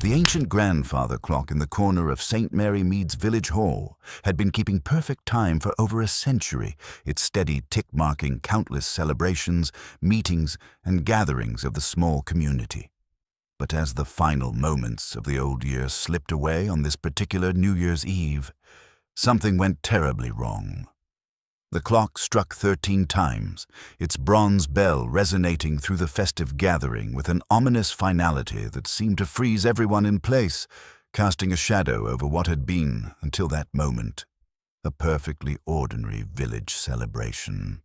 The ancient grandfather clock in the corner of St. Mary Mead's village hall had been keeping perfect time for over a century, its steady tick marking countless celebrations, meetings, and gatherings of the small community. But as the final moments of the old year slipped away on this particular New Year's Eve, something went terribly wrong. The clock struck 13 times, its bronze bell resonating through the festive gathering with an ominous finality that seemed to freeze everyone in place, casting a shadow over what had been, until that moment, a perfectly ordinary village celebration.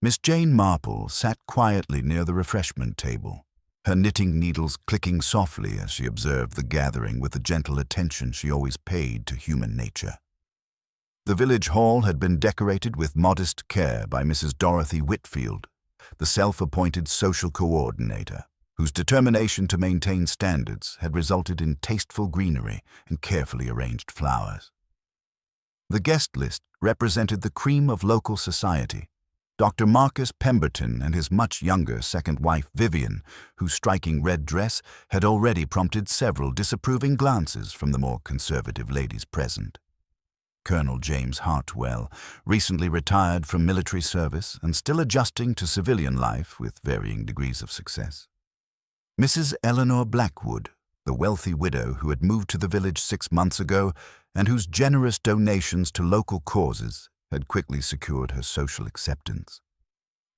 Miss Jane Marple sat quietly near the refreshment table, her knitting needles clicking softly as she observed the gathering with the gentle attention she always paid to human nature. The village hall had been decorated with modest care by Mrs. Dorothy Whitfield, the self-appointed social coordinator, whose determination to maintain standards had resulted in tasteful greenery and carefully arranged flowers. The guest list represented the cream of local society: Dr. Marcus Pemberton and his much younger second wife Vivian, whose striking red dress had already prompted several disapproving glances from the more conservative ladies present. Colonel James Hartwell, recently retired from military service and still adjusting to civilian life with varying degrees of success. Mrs. Eleanor Blackwood, the wealthy widow who had moved to the village 6 months ago and whose generous donations to local causes had quickly secured her social acceptance.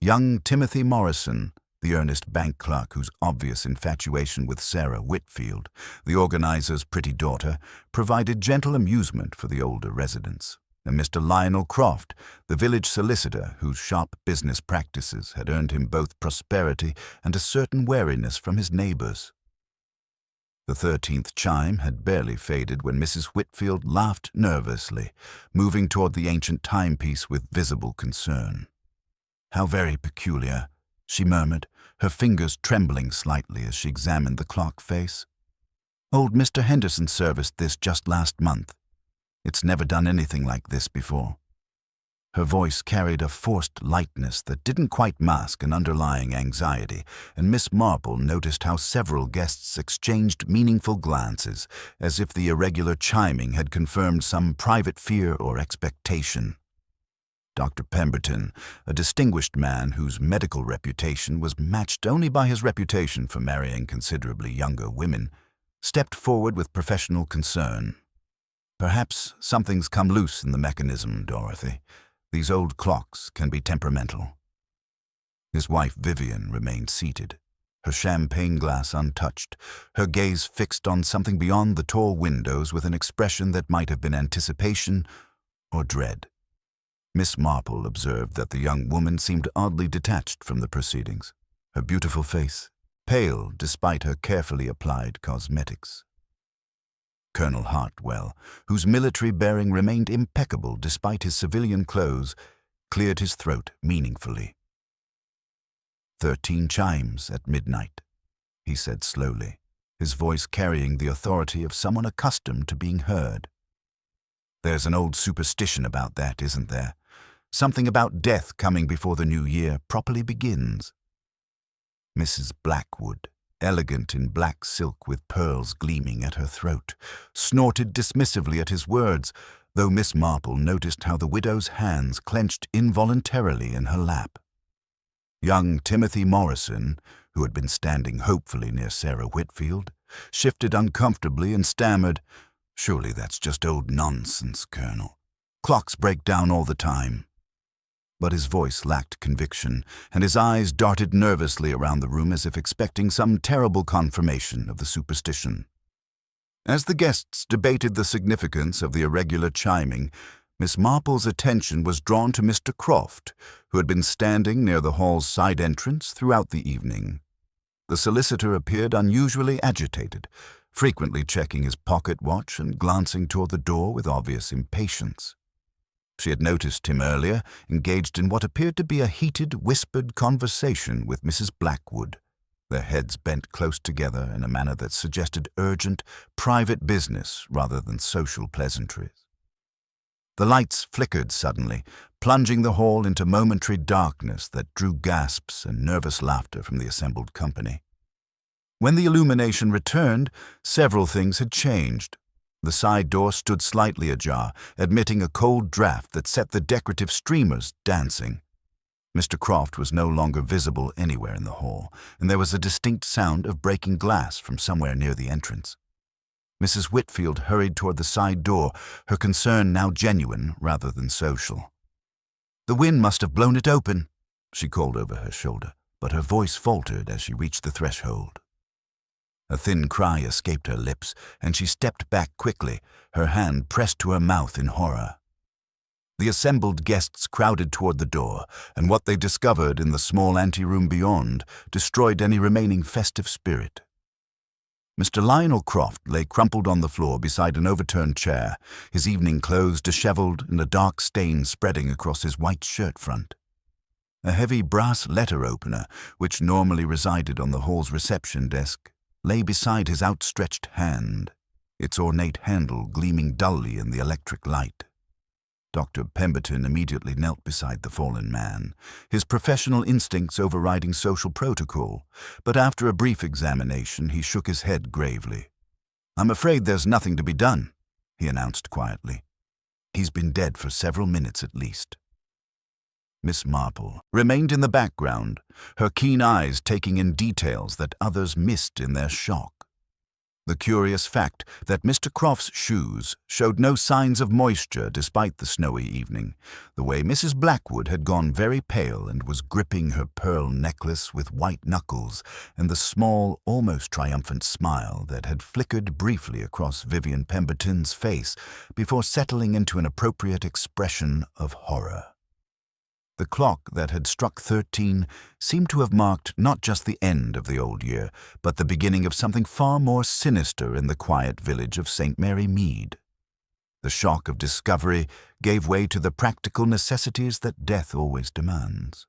Young Timothy Morrison, the earnest bank clerk whose obvious infatuation with Sarah Whitfield, the organizer's pretty daughter, provided gentle amusement for the older residents, and Mr. Lionel Croft, the village solicitor whose sharp business practices had earned him both prosperity and a certain wariness from his neighbors. The 13th chime had barely faded when Mrs. Whitfield laughed nervously, moving toward the ancient timepiece with visible concern. "How very peculiar," she murmured, her fingers trembling slightly as she examined the clock face. "Old Mr. Henderson serviced this just last month. It's never done anything like this before." Her voice carried a forced lightness that didn't quite mask an underlying anxiety, and Miss Marple noticed how several guests exchanged meaningful glances, as if the irregular chiming had confirmed some private fear or expectation. Dr. Pemberton, a distinguished man whose medical reputation was matched only by his reputation for marrying considerably younger women, stepped forward with professional concern. "Perhaps something's come loose in the mechanism, Dorothy. These old clocks can be temperamental." His wife Vivian remained seated, her champagne glass untouched, her gaze fixed on something beyond the tall windows with an expression that might have been anticipation or dread. Miss Marple observed that the young woman seemed oddly detached from the proceedings, her beautiful face pale despite her carefully applied cosmetics. Colonel Hartwell, whose military bearing remained impeccable despite his civilian clothes, cleared his throat meaningfully. 13 chimes at midnight, he said slowly, his voice carrying the authority of someone accustomed to being heard. "There's an old superstition about that, isn't there? Something about death coming before the new year properly begins." Mrs. Blackwood, elegant in black silk with pearls gleaming at her throat, snorted dismissively at his words, though Miss Marple noticed how the widow's hands clenched involuntarily in her lap. Young Timothy Morrison, who had been standing hopefully near Sarah Whitfield, shifted uncomfortably and stammered, "Surely that's just old nonsense, Colonel. Clocks break down all the time." But his voice lacked conviction, and his eyes darted nervously around the room as if expecting some terrible confirmation of the superstition. As the guests debated the significance of the irregular chiming, Miss Marple's attention was drawn to Mr. Croft, who had been standing near the hall's side entrance throughout the evening. The solicitor appeared unusually agitated, frequently checking his pocket watch and glancing toward the door with obvious impatience. She had noticed him earlier, engaged in what appeared to be a heated, whispered conversation with Mrs. Blackwood, their heads bent close together in a manner that suggested urgent, private business rather than social pleasantries. The lights flickered suddenly, plunging the hall into momentary darkness that drew gasps and nervous laughter from the assembled company. When the illumination returned, several things had changed. The side door stood slightly ajar, admitting a cold draft that set the decorative streamers dancing. Mr. Croft was no longer visible anywhere in the hall, and there was a distinct sound of breaking glass from somewhere near the entrance. Mrs. Whitfield hurried toward the side door, her concern now genuine rather than social. "The wind must have blown it open," she called over her shoulder, but her voice faltered as she reached the threshold. A thin cry escaped her lips, and she stepped back quickly, her hand pressed to her mouth in horror. The assembled guests crowded toward the door, and what they discovered in the small anteroom beyond destroyed any remaining festive spirit. Mr. Lionel Croft lay crumpled on the floor beside an overturned chair, his evening clothes disheveled and a dark stain spreading across his white shirt front. A heavy brass letter opener, which normally resided on the hall's reception desk, lay beside his outstretched hand, its ornate handle gleaming dully in the electric light. Dr. Pemberton immediately knelt beside the fallen man, his professional instincts overriding social protocol, but after a brief examination he shook his head gravely. "I'm afraid there's nothing to be done," he announced quietly. "He's been dead for several minutes at least." Miss Marple remained in the background, her keen eyes taking in details that others missed in their shock. The curious fact that Mr. Croft's shoes showed no signs of moisture despite the snowy evening, the way Mrs. Blackwood had gone very pale and was gripping her pearl necklace with white knuckles, and the small, almost triumphant smile that had flickered briefly across Vivian Pemberton's face before settling into an appropriate expression of horror. The clock that had struck 13 seemed to have marked not just the end of the old year, but the beginning of something far more sinister in the quiet village of St. Mary Mead. The shock of discovery gave way to the practical necessities that death always demands.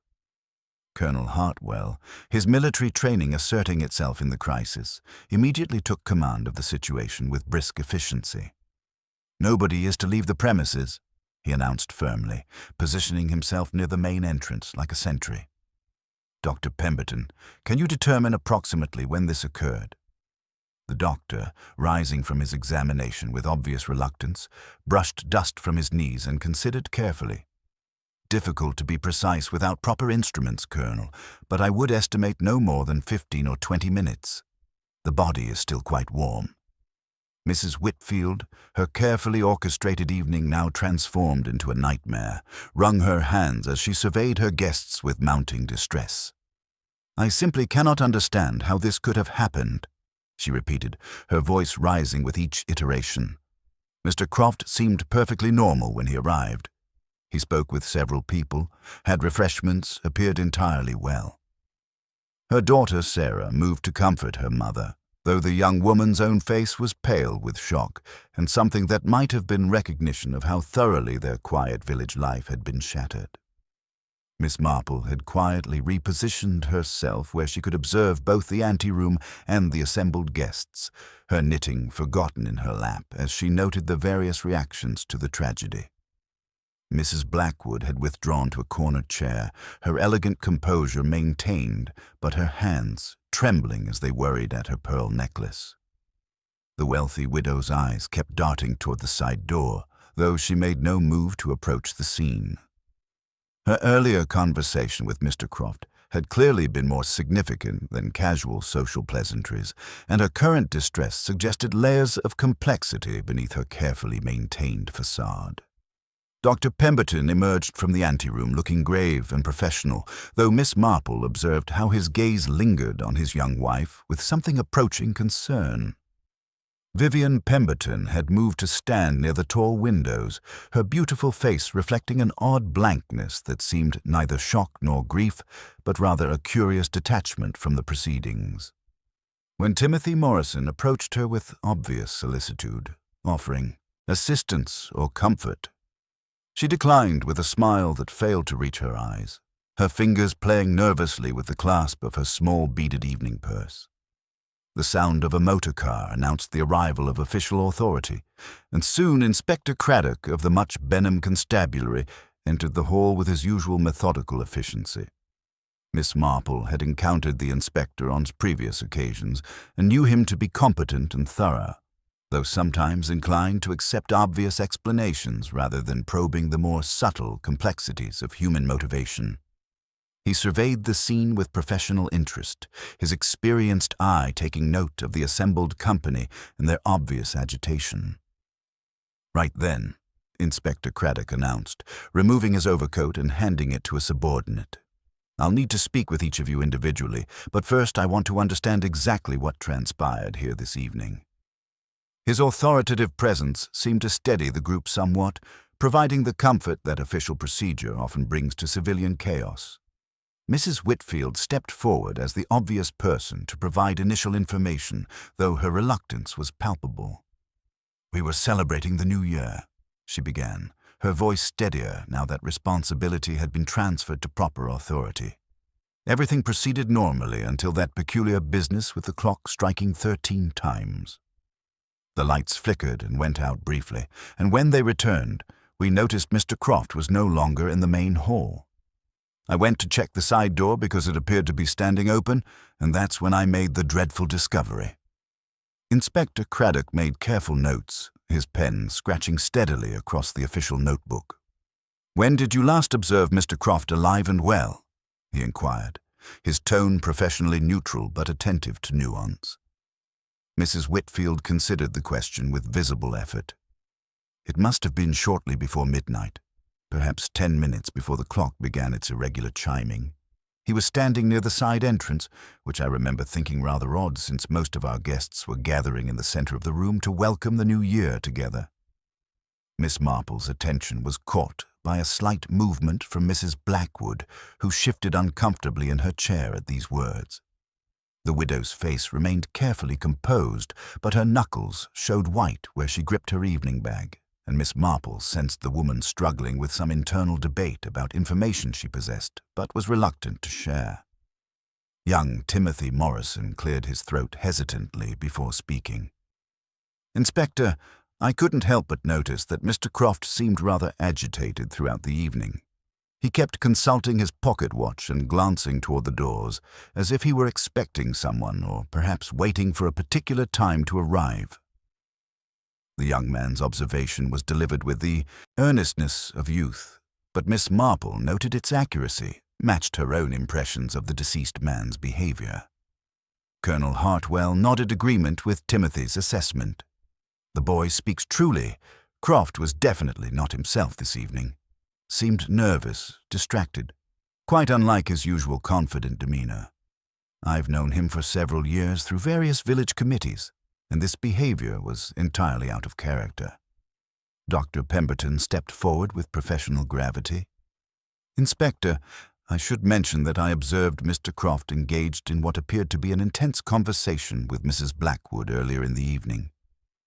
Colonel Hartwell, his military training asserting itself in the crisis, immediately took command of the situation with brisk efficiency. "Nobody is to leave the premises," he announced firmly, positioning himself near the main entrance like a sentry. "Dr. Pemberton, can you determine approximately when this occurred?" The doctor, rising from his examination with obvious reluctance, brushed dust from his knees and considered carefully. "Difficult to be precise without proper instruments, Colonel, but I would estimate no more than 15 or 20 minutes. The body is still quite warm." Mrs. Whitfield, her carefully orchestrated evening now transformed into a nightmare, wrung her hands as she surveyed her guests with mounting distress. "I simply cannot understand how this could have happened," she repeated, her voice rising with each iteration. "Mr. Croft seemed perfectly normal when he arrived. He spoke with several people, had refreshments, appeared entirely well." Her daughter Sarah moved to comfort her mother, though the young woman's own face was pale with shock and something that might have been recognition of how thoroughly their quiet village life had been shattered. Miss Marple had quietly repositioned herself where she could observe both the anteroom and the assembled guests, her knitting forgotten in her lap as she noted the various reactions to the tragedy. Mrs. Blackwood had withdrawn to a corner chair, her elegant composure maintained, but her hands trembling as they worried at her pearl necklace. The wealthy widow's eyes kept darting toward the side door, though she made no move to approach the scene. Her earlier conversation with Mr. Croft had clearly been more significant than casual social pleasantries, and her current distress suggested layers of complexity beneath her carefully maintained facade. Dr. Pemberton emerged from the anteroom looking grave and professional, though Miss Marple observed how his gaze lingered on his young wife with something approaching concern. Vivian Pemberton had moved to stand near the tall windows, her beautiful face reflecting an odd blankness that seemed neither shock nor grief, but rather a curious detachment from the proceedings. When Timothy Morrison approached her with obvious solicitude, offering assistance or comfort, she declined with a smile that failed to reach her eyes, her fingers playing nervously with the clasp of her small beaded evening purse. The sound of a motor car announced the arrival of official authority, and soon Inspector Craddock of the Much Benham Constabulary entered the hall with his usual methodical efficiency. Miss Marple had encountered the inspector on previous occasions and knew him to be competent and thorough, though sometimes inclined to accept obvious explanations rather than probing the more subtle complexities of human motivation. He surveyed the scene with professional interest, his experienced eye taking note of the assembled company and their obvious agitation. Right then, Inspector Craddock announced, removing his overcoat and handing it to a subordinate. "I'll need to speak with each of you individually, but first I want to understand exactly what transpired here this evening." His authoritative presence seemed to steady the group somewhat, providing the comfort that official procedure often brings to civilian chaos. Mrs. Whitfield stepped forward as the obvious person to provide initial information, though her reluctance was palpable. "We were celebrating the new year," she began, her voice steadier now that responsibility had been transferred to proper authority. "Everything proceeded normally until that peculiar business with the clock striking 13 times. The lights flickered and went out briefly, and when they returned, we noticed Mr. Croft was no longer in the main hall. I went to check the side door because it appeared to be standing open, and that's when I made the dreadful discovery." Inspector Craddock made careful notes, his pen scratching steadily across the official notebook. "When did you last observe Mr. Croft alive and well?" he inquired, his tone professionally neutral but attentive to nuance. Mrs. Whitfield considered the question with visible effort. "It must have been shortly before midnight. Perhaps 10 minutes before the clock began its irregular chiming. He was standing near the side entrance, which I remember thinking rather odd since most of our guests were gathering in the center of the room to welcome the new year together." Miss Marple's attention was caught by a slight movement from Mrs. Blackwood, who shifted uncomfortably in her chair at these words. The widow's face remained carefully composed, but her knuckles showed white where she gripped her evening bag, and Miss Marple sensed the woman struggling with some internal debate about information she possessed, but was reluctant to share. Young Timothy Morrison cleared his throat hesitantly before speaking. "Inspector, I couldn't help but notice that Mr. Croft seemed rather agitated throughout the evening. He kept consulting his pocket watch and glancing toward the doors, as if he were expecting someone or perhaps waiting for a particular time to arrive." The young man's observation was delivered with the earnestness of youth, but Miss Marple noted its accuracy, matched her own impressions of the deceased man's behavior. Colonel Hartwell nodded agreement with Timothy's assessment. "The boy speaks truly. Croft was definitely not himself this evening. Seemed nervous, distracted, quite unlike his usual confident demeanor. I've known him for several years through various village committees, and this behavior was entirely out of character." Dr. Pemberton stepped forward with professional gravity. "Inspector, I should mention that I observed Mr. Croft engaged in what appeared to be an intense conversation with Mrs. Blackwood earlier in the evening.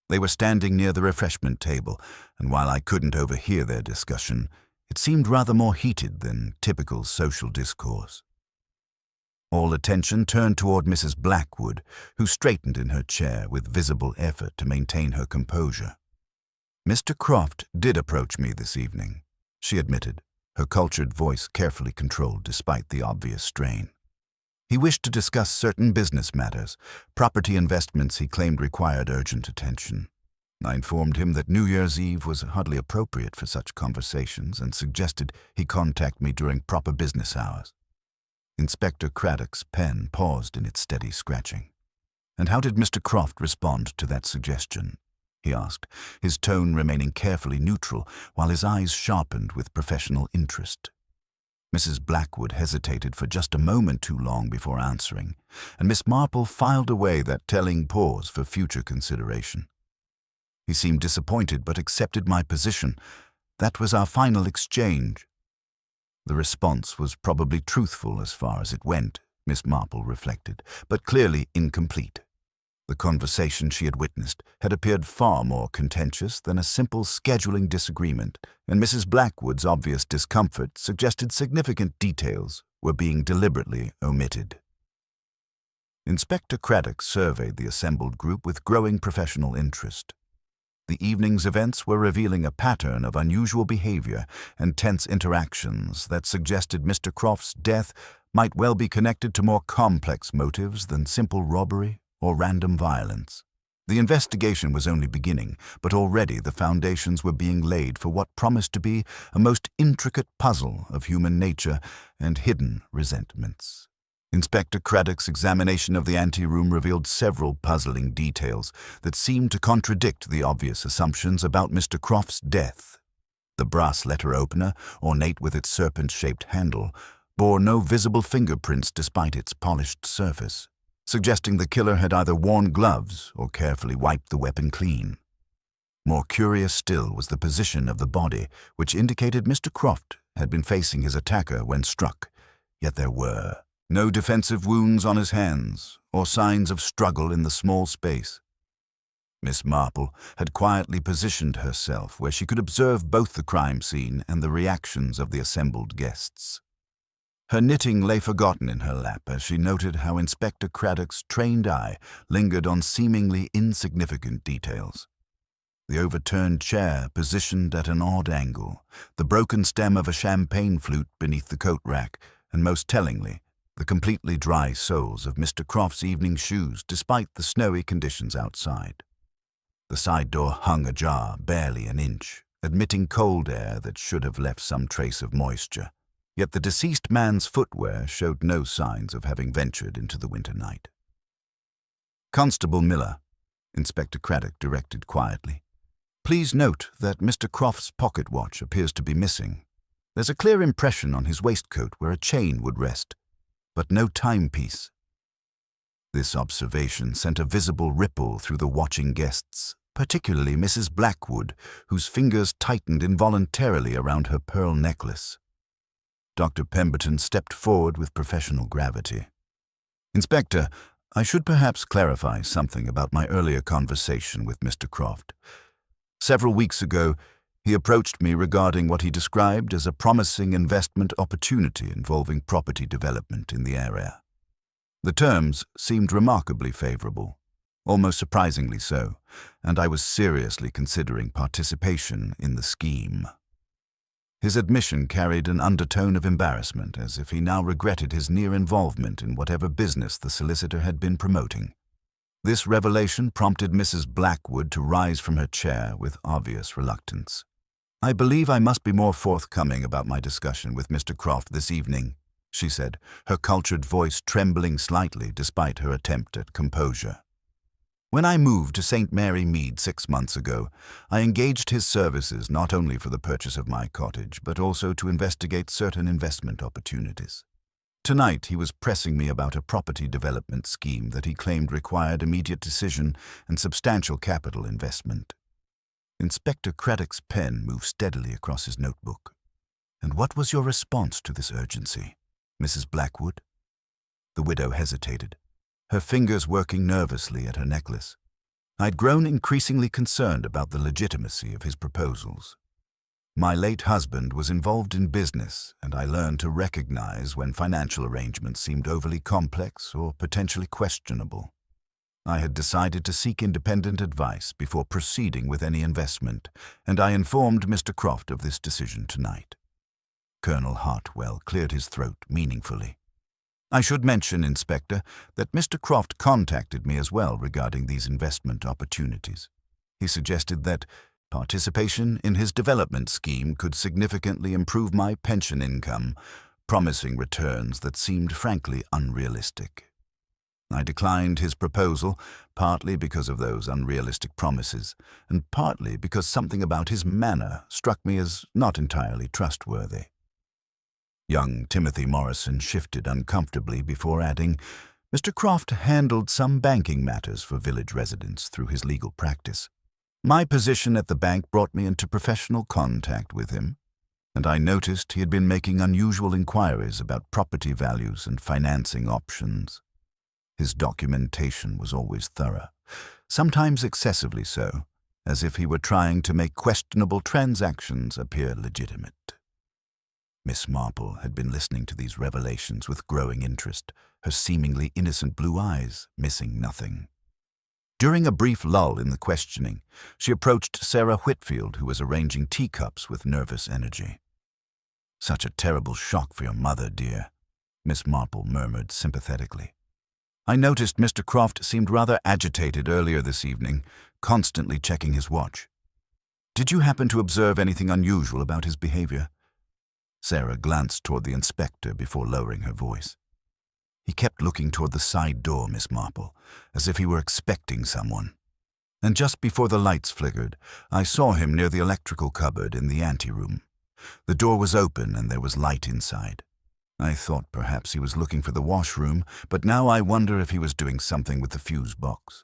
They were standing near the refreshment table, and while I couldn't overhear their discussion, it seemed rather more heated than typical social discourse." All attention turned toward Mrs. Blackwood, who straightened in her chair with visible effort to maintain her composure. "Mr. Croft did approach me this evening," she admitted, her cultured voice carefully controlled despite the obvious strain. "He wished to discuss certain business matters, property investments he claimed required urgent attention. I informed him that New Year's Eve was hardly appropriate for such conversations and suggested he contact me during proper business hours." Inspector Craddock's pen paused in its steady scratching. "And how did Mr. Croft respond to that suggestion?" he asked, his tone remaining carefully neutral while his eyes sharpened with professional interest. Mrs. Blackwood hesitated for just a moment too long before answering, and Miss Marple filed away that telling pause for future consideration. "He seemed disappointed but accepted my position. That was our final exchange." The response was probably truthful as far as it went, Miss Marple reflected, but clearly incomplete. The conversation she had witnessed had appeared far more contentious than a simple scheduling disagreement, and Mrs. Blackwood's obvious discomfort suggested significant details were being deliberately omitted. Inspector Craddock surveyed the assembled group with growing professional interest. The evening's events were revealing a pattern of unusual behavior and tense interactions that suggested Mr. Croft's death might well be connected to more complex motives than simple robbery or random violence. The investigation was only beginning, but already the foundations were being laid for what promised to be a most intricate puzzle of human nature and hidden resentments. Inspector Craddock's examination of the anteroom revealed several puzzling details that seemed to contradict the obvious assumptions about Mr. Croft's death. The brass letter opener, ornate with its serpent-shaped handle, bore no visible fingerprints despite its polished surface, suggesting the killer had either worn gloves or carefully wiped the weapon clean. More curious still was the position of the body, which indicated Mr. Croft had been facing his attacker when struck, yet there were no defensive wounds on his hands or signs of struggle in the small space. Miss Marple had quietly positioned herself where she could observe both the crime scene and the reactions of the assembled guests. Her knitting lay forgotten in her lap as she noted how Inspector Craddock's trained eye lingered on seemingly insignificant details. The overturned chair positioned at an odd angle, the broken stem of a champagne flute beneath the coat rack, and most tellingly, the completely dry soles of Mr. Croft's evening shoes despite the snowy conditions outside. The side door hung ajar barely an inch, admitting cold air that should have left some trace of moisture. Yet the deceased man's footwear showed no signs of having ventured into the winter night. "Constable Miller," Inspector Craddock directed quietly, "please note that Mr. Croft's pocket watch appears to be missing. There's a clear impression on his waistcoat where a chain would rest, but no timepiece." This observation sent a visible ripple through the watching guests, particularly Mrs. Blackwood, whose fingers tightened involuntarily around her pearl necklace. Dr. Pemberton stepped forward with professional gravity. "Inspector, I should perhaps clarify something about my earlier conversation with Mr. Croft. Several weeks ago, he approached me regarding what he described as a promising investment opportunity involving property development in the area. The terms seemed remarkably favorable, almost surprisingly so, and I was seriously considering participation in the scheme." His admission carried an undertone of embarrassment, as if he now regretted his near involvement in whatever business the solicitor had been promoting. This revelation prompted Mrs. Blackwood to rise from her chair with obvious reluctance. "I believe I must be more forthcoming about my discussion with Mr. Croft this evening," she said, her cultured voice trembling slightly despite her attempt at composure. "When I moved to St. Mary Mead 6 months ago, I engaged his services not only for the purchase of my cottage, but also to investigate certain investment opportunities. Tonight he was pressing me about a property development scheme that he claimed required immediate decision and substantial capital investment." Inspector Craddock's pen moved steadily across his notebook. "And what was your response to this urgency, Mrs. Blackwood?" The widow hesitated, her fingers working nervously at her necklace. "I'd grown increasingly concerned about the legitimacy of his proposals. My late husband was involved in business, and I learned to recognize when financial arrangements seemed overly complex or potentially questionable. I had decided to seek independent advice before proceeding with any investment, and I informed Mr. Croft of this decision tonight." Colonel Hartwell cleared his throat meaningfully. "I should mention, Inspector, that Mr. Croft contacted me as well regarding these investment opportunities. He suggested that participation in his development scheme could significantly improve my pension income, promising returns that seemed frankly unrealistic. I declined his proposal, partly because of those unrealistic promises, and partly because something about his manner struck me as not entirely trustworthy." Young Timothy Morrison shifted uncomfortably before adding, "Mr. Croft handled some banking matters for village residents through his legal practice. My position at the bank brought me into professional contact with him, and I noticed he had been making unusual inquiries about property values and financing options. His documentation was always thorough, sometimes excessively so, as if he were trying to make questionable transactions appear legitimate." Miss Marple had been listening to these revelations with growing interest, her seemingly innocent blue eyes missing nothing. During a brief lull in the questioning, she approached Sarah Whitfield, who was arranging teacups with nervous energy. "Such a terrible shock for your mother, dear," Miss Marple murmured sympathetically. "I noticed Mr. Croft seemed rather agitated earlier this evening, constantly checking his watch. Did you happen to observe anything unusual about his behavior?" Sarah glanced toward the inspector before lowering her voice. "He kept looking toward the side door, Miss Marple, as if he were expecting someone. And just before the lights flickered, I saw him near the electrical cupboard in the anteroom. The door was open and there was light inside. I thought perhaps he was looking for the washroom, but now I wonder if he was doing something with the fuse box."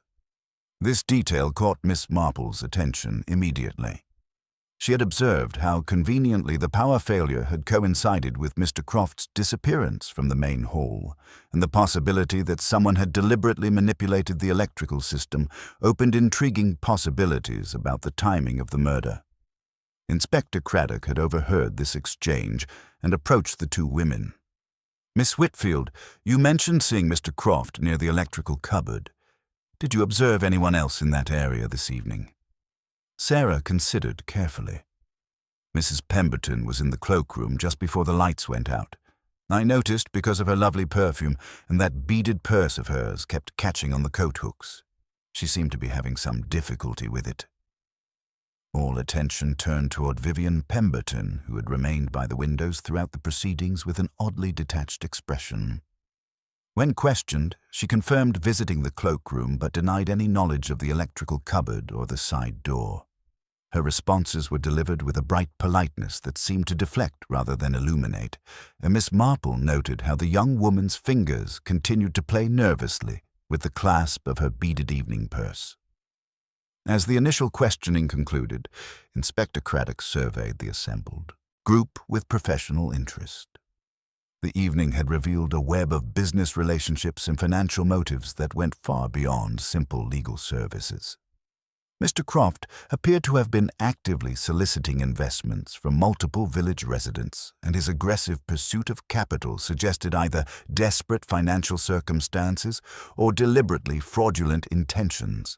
This detail caught Miss Marple's attention immediately. She had observed how conveniently the power failure had coincided with Mr. Croft's disappearance from the main hall, and the possibility that someone had deliberately manipulated the electrical system opened intriguing possibilities about the timing of the murder. Inspector Craddock had overheard this exchange and approached the two women. "Miss Whitfield, you mentioned seeing Mr. Croft near the electrical cupboard. Did you observe anyone else in that area this evening?" Sarah considered carefully. "Mrs. Pemberton was in the cloakroom just before the lights went out. I noticed because of her lovely perfume, and that beaded purse of hers kept catching on the coat hooks. She seemed to be having some difficulty with it." All attention turned toward Vivian Pemberton, who had remained by the windows throughout the proceedings with an oddly detached expression. When questioned, she confirmed visiting the cloakroom but denied any knowledge of the electrical cupboard or the side door. Her responses were delivered with a bright politeness that seemed to deflect rather than illuminate, and Miss Marple noted how the young woman's fingers continued to play nervously with the clasp of her beaded evening purse. As the initial questioning concluded, Inspector Craddock surveyed the assembled group with professional interest. The evening had revealed a web of business relationships and financial motives that went far beyond simple legal services. Mr. Croft appeared to have been actively soliciting investments from multiple village residents, and his aggressive pursuit of capital suggested either desperate financial circumstances or deliberately fraudulent intentions.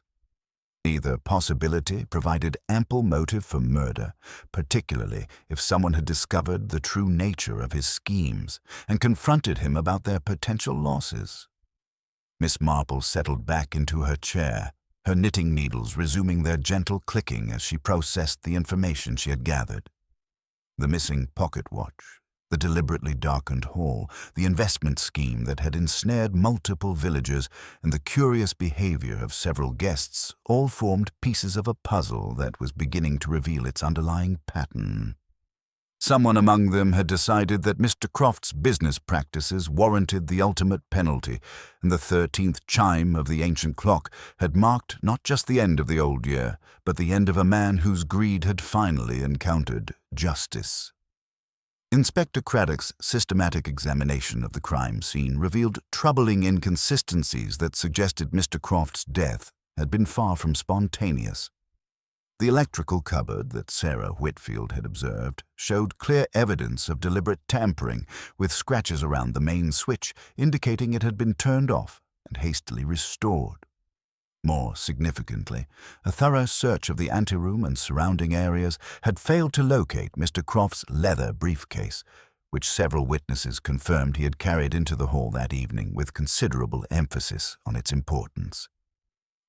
Either possibility provided ample motive for murder, particularly if someone had discovered the true nature of his schemes and confronted him about their potential losses. Miss Marple settled back into her chair, her knitting needles resuming their gentle clicking as she processed the information she had gathered. The missing pocket watch, the deliberately darkened hall, the investment scheme that had ensnared multiple villagers, and the curious behavior of several guests all formed pieces of a puzzle that was beginning to reveal its underlying pattern. Someone among them had decided that Mr. Croft's business practices warranted the ultimate penalty, and the 13th chime of the ancient clock had marked not just the end of the old year, but the end of a man whose greed had finally encountered justice. Inspector Craddock's systematic examination of the crime scene revealed troubling inconsistencies that suggested Mr. Croft's death had been far from spontaneous. The electrical cupboard that Sarah Whitfield had observed showed clear evidence of deliberate tampering, with scratches around the main switch indicating it had been turned off and hastily restored. More significantly, a thorough search of the anteroom and surrounding areas had failed to locate Mr. Croft's leather briefcase, which several witnesses confirmed he had carried into the hall that evening with considerable emphasis on its importance.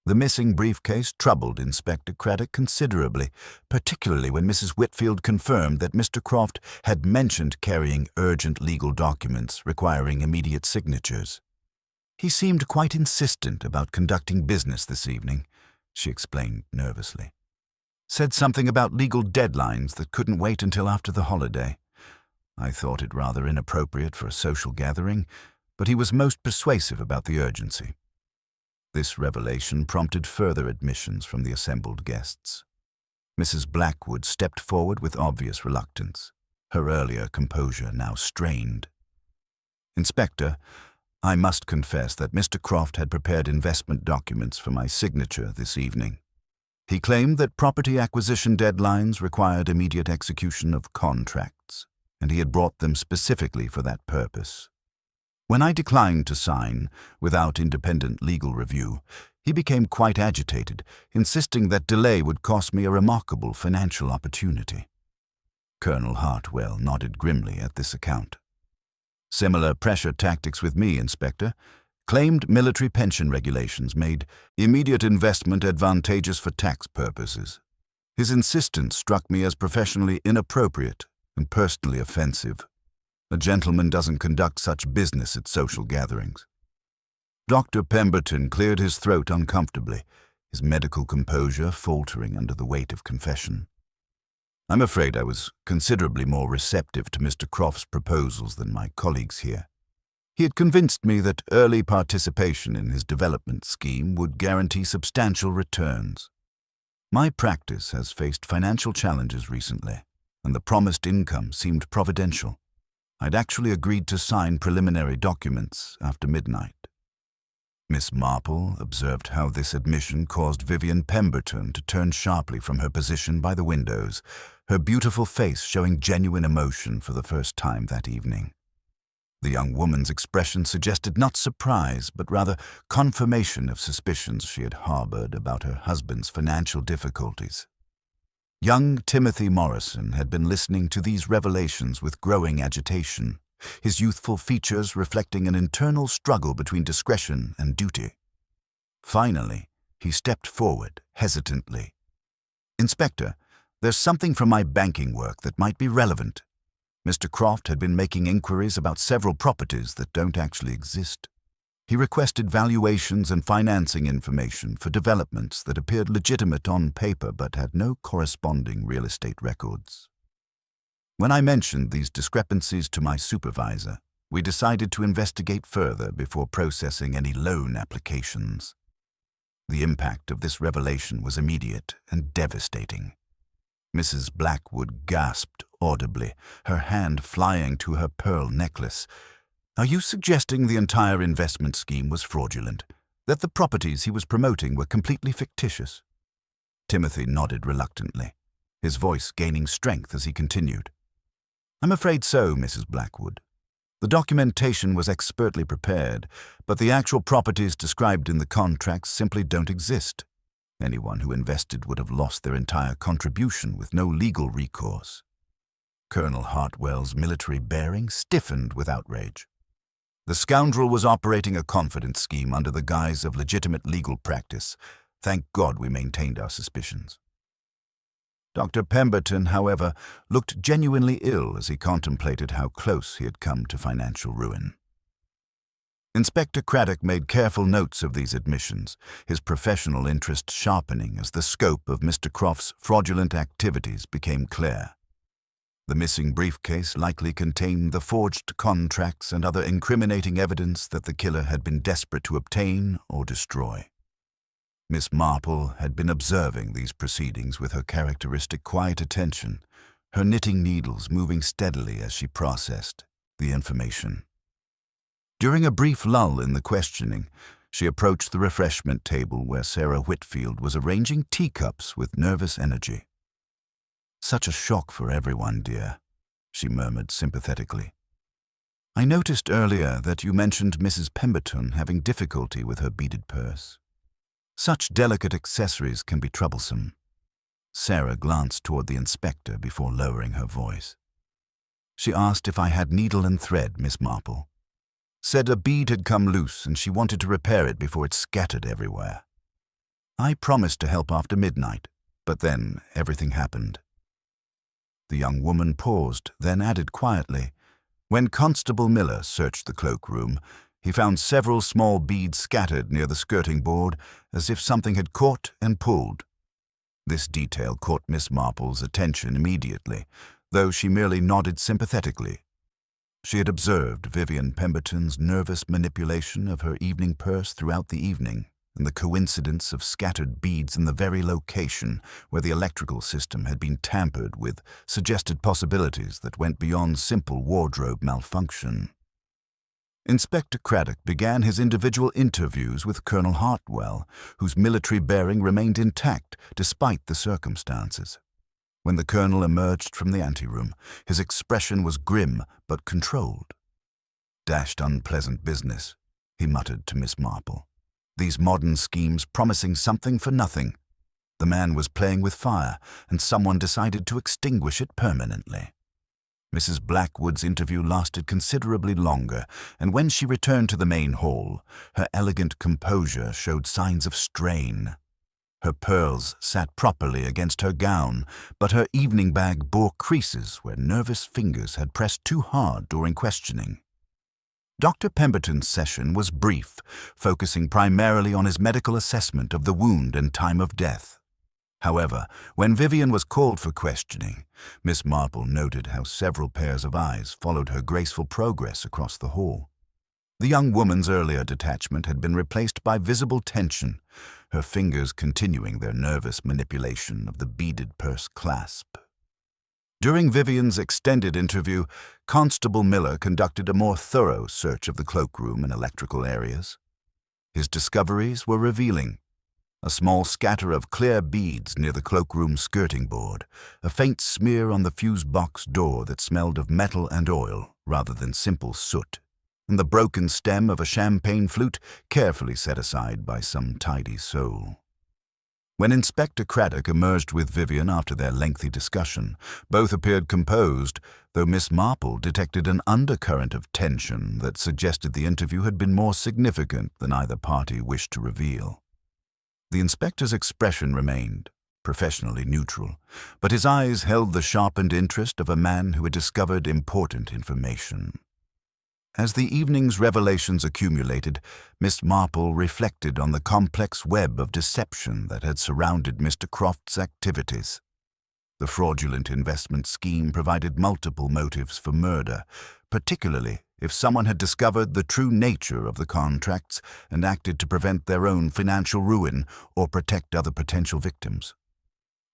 The missing briefcase troubled Inspector Craddock considerably, particularly when Mrs. Whitfield confirmed that Mr. Croft had mentioned carrying urgent legal documents requiring immediate signatures. "He seemed quite insistent about conducting business this evening," she explained nervously. "Said something about legal deadlines that couldn't wait until after the holiday. I thought it rather inappropriate for a social gathering, but he was most persuasive about the urgency." This revelation prompted further admissions from the assembled guests. Mrs. Blackwood stepped forward with obvious reluctance, her earlier composure now strained. "Inspector, I must confess that Mr. Croft had prepared investment documents for my signature this evening. He claimed that property acquisition deadlines required immediate execution of contracts, and he had brought them specifically for that purpose. When I declined to sign, without independent legal review, He became quite agitated, insisting that delay would cost me a remarkable financial opportunity. Colonel Hartwell nodded grimly at this account. Similar pressure tactics with me, Inspector. Claimed military pension regulations made immediate investment advantageous for tax purposes. His insistence struck me as professionally inappropriate and personally offensive. A gentleman doesn't conduct such business at social gatherings. Dr. Pemberton cleared his throat uncomfortably, his medical composure faltering under the weight of confession. I'm afraid I was considerably more receptive to Mr. Croft's proposals than my colleagues here. He had convinced me that early participation in his development scheme would guarantee substantial returns. My practice has faced financial challenges recently, and the promised income seemed providential. I'd actually agreed to sign preliminary documents after midnight. Miss Marple observed how this admission caused Vivian Pemberton to turn sharply from her position by the windows, her beautiful face showing genuine emotion for the first time that evening. The young woman's expression suggested not surprise, but rather confirmation of suspicions she had harbored about her husband's financial difficulties. Young Timothy Morrison had been listening to these revelations with growing agitation, his youthful features reflecting an internal struggle between discretion and duty. Finally, he stepped forward, hesitantly. "Inspector, there's something from my banking work that might be relevant." Mr. Croft had been making inquiries about several properties that don't actually exist. He requested valuations and financing information for developments that appeared legitimate on paper but had no corresponding real estate records. When I mentioned these discrepancies to my supervisor, we decided to investigate further before processing any loan applications. The impact of this revelation was immediate and devastating. Mrs. Blackwood gasped audibly, her hand flying to her pearl necklace. "Are you suggesting the entire investment scheme was fraudulent? That the properties he was promoting were completely fictitious?" Timothy nodded reluctantly, his voice gaining strength as he continued. "I'm afraid so, Mrs. Blackwood. The documentation was expertly prepared, but the actual properties described in the contracts simply don't exist. Anyone who invested would have lost their entire contribution with no legal recourse." Colonel Hartwell's military bearing stiffened with outrage. The scoundrel was operating a confidence scheme under the guise of legitimate legal practice. Thank God we maintained our suspicions. Dr. Pemberton, however, looked genuinely ill as he contemplated how close he had come to financial ruin. Inspector Craddock made careful notes of these admissions, his professional interest sharpening as the scope of Mr. Croft's fraudulent activities became clear. The missing briefcase likely contained the forged contracts and other incriminating evidence that the killer had been desperate to obtain or destroy. Miss Marple had been observing these proceedings with her characteristic quiet attention, her knitting needles moving steadily as she processed the information. During a brief lull in the questioning, she approached the refreshment table where Sarah Whitfield was arranging teacups with nervous energy. "Such a shock for everyone, dear," she murmured sympathetically. "I noticed earlier that you mentioned Mrs. Pemberton having difficulty with her beaded purse. Such delicate accessories can be troublesome." Sarah glanced toward the inspector before lowering her voice. "She asked if I had needle and thread, Miss Marple. Said a bead had come loose and she wanted to repair it before it scattered everywhere. I promised to help after midnight, but then everything happened." The young woman paused, then added quietly, "When Constable Miller searched the cloakroom, he found several small beads scattered near the skirting board, as if something had caught and pulled." This detail caught Miss Marple's attention immediately, though she merely nodded sympathetically. She had observed Vivian Pemberton's nervous manipulation of her evening purse throughout the evening, and the coincidence of scattered beads in the very location where the electrical system had been tampered with suggested possibilities that went beyond simple wardrobe malfunction. Inspector Craddock began his individual interviews with Colonel Hartwell, whose military bearing remained intact despite the circumstances. When the colonel emerged from the anteroom, his expression was grim but controlled. "Dashed unpleasant business," he muttered to Miss Marple. these modern schemes promising something for nothing. The man was playing with fire, and someone decided to extinguish it permanently. Mrs. Blackwood's interview lasted considerably longer, and when she returned to the main hall, her elegant composure showed signs of strain. Her pearls sat properly against her gown, but her evening bag bore creases where nervous fingers had pressed too hard during questioning. Dr. Pemberton's session was brief, focusing primarily on his medical assessment of the wound and time of death. However, when Vivian was called for questioning, Miss Marple noted how several pairs of eyes followed her graceful progress across the hall. The young woman's earlier detachment had been replaced by visible tension, her fingers continuing their nervous manipulation of the beaded purse clasp. During Vivian's extended interview, Constable Miller conducted a more thorough search of the cloakroom and electrical areas. His discoveries were revealing. A small scatter of clear beads near the cloakroom skirting board, a faint smear on the fuse box door that smelled of metal and oil rather than simple soot, and the broken stem of a champagne flute carefully set aside by some tidy soul. When Inspector Craddock emerged with Vivian after their lengthy discussion, both appeared composed, though Miss Marple detected an undercurrent of tension that suggested the interview had been more significant than either party wished to reveal. The inspector's expression remained professionally neutral, but his eyes held the sharpened interest of a man who had discovered important information. As the evening's revelations accumulated, Miss Marple reflected on the complex web of deception that had surrounded Mr. Croft's activities. The fraudulent investment scheme provided multiple motives for murder, particularly if someone had discovered the true nature of the contracts and acted to prevent their own financial ruin or protect other potential victims.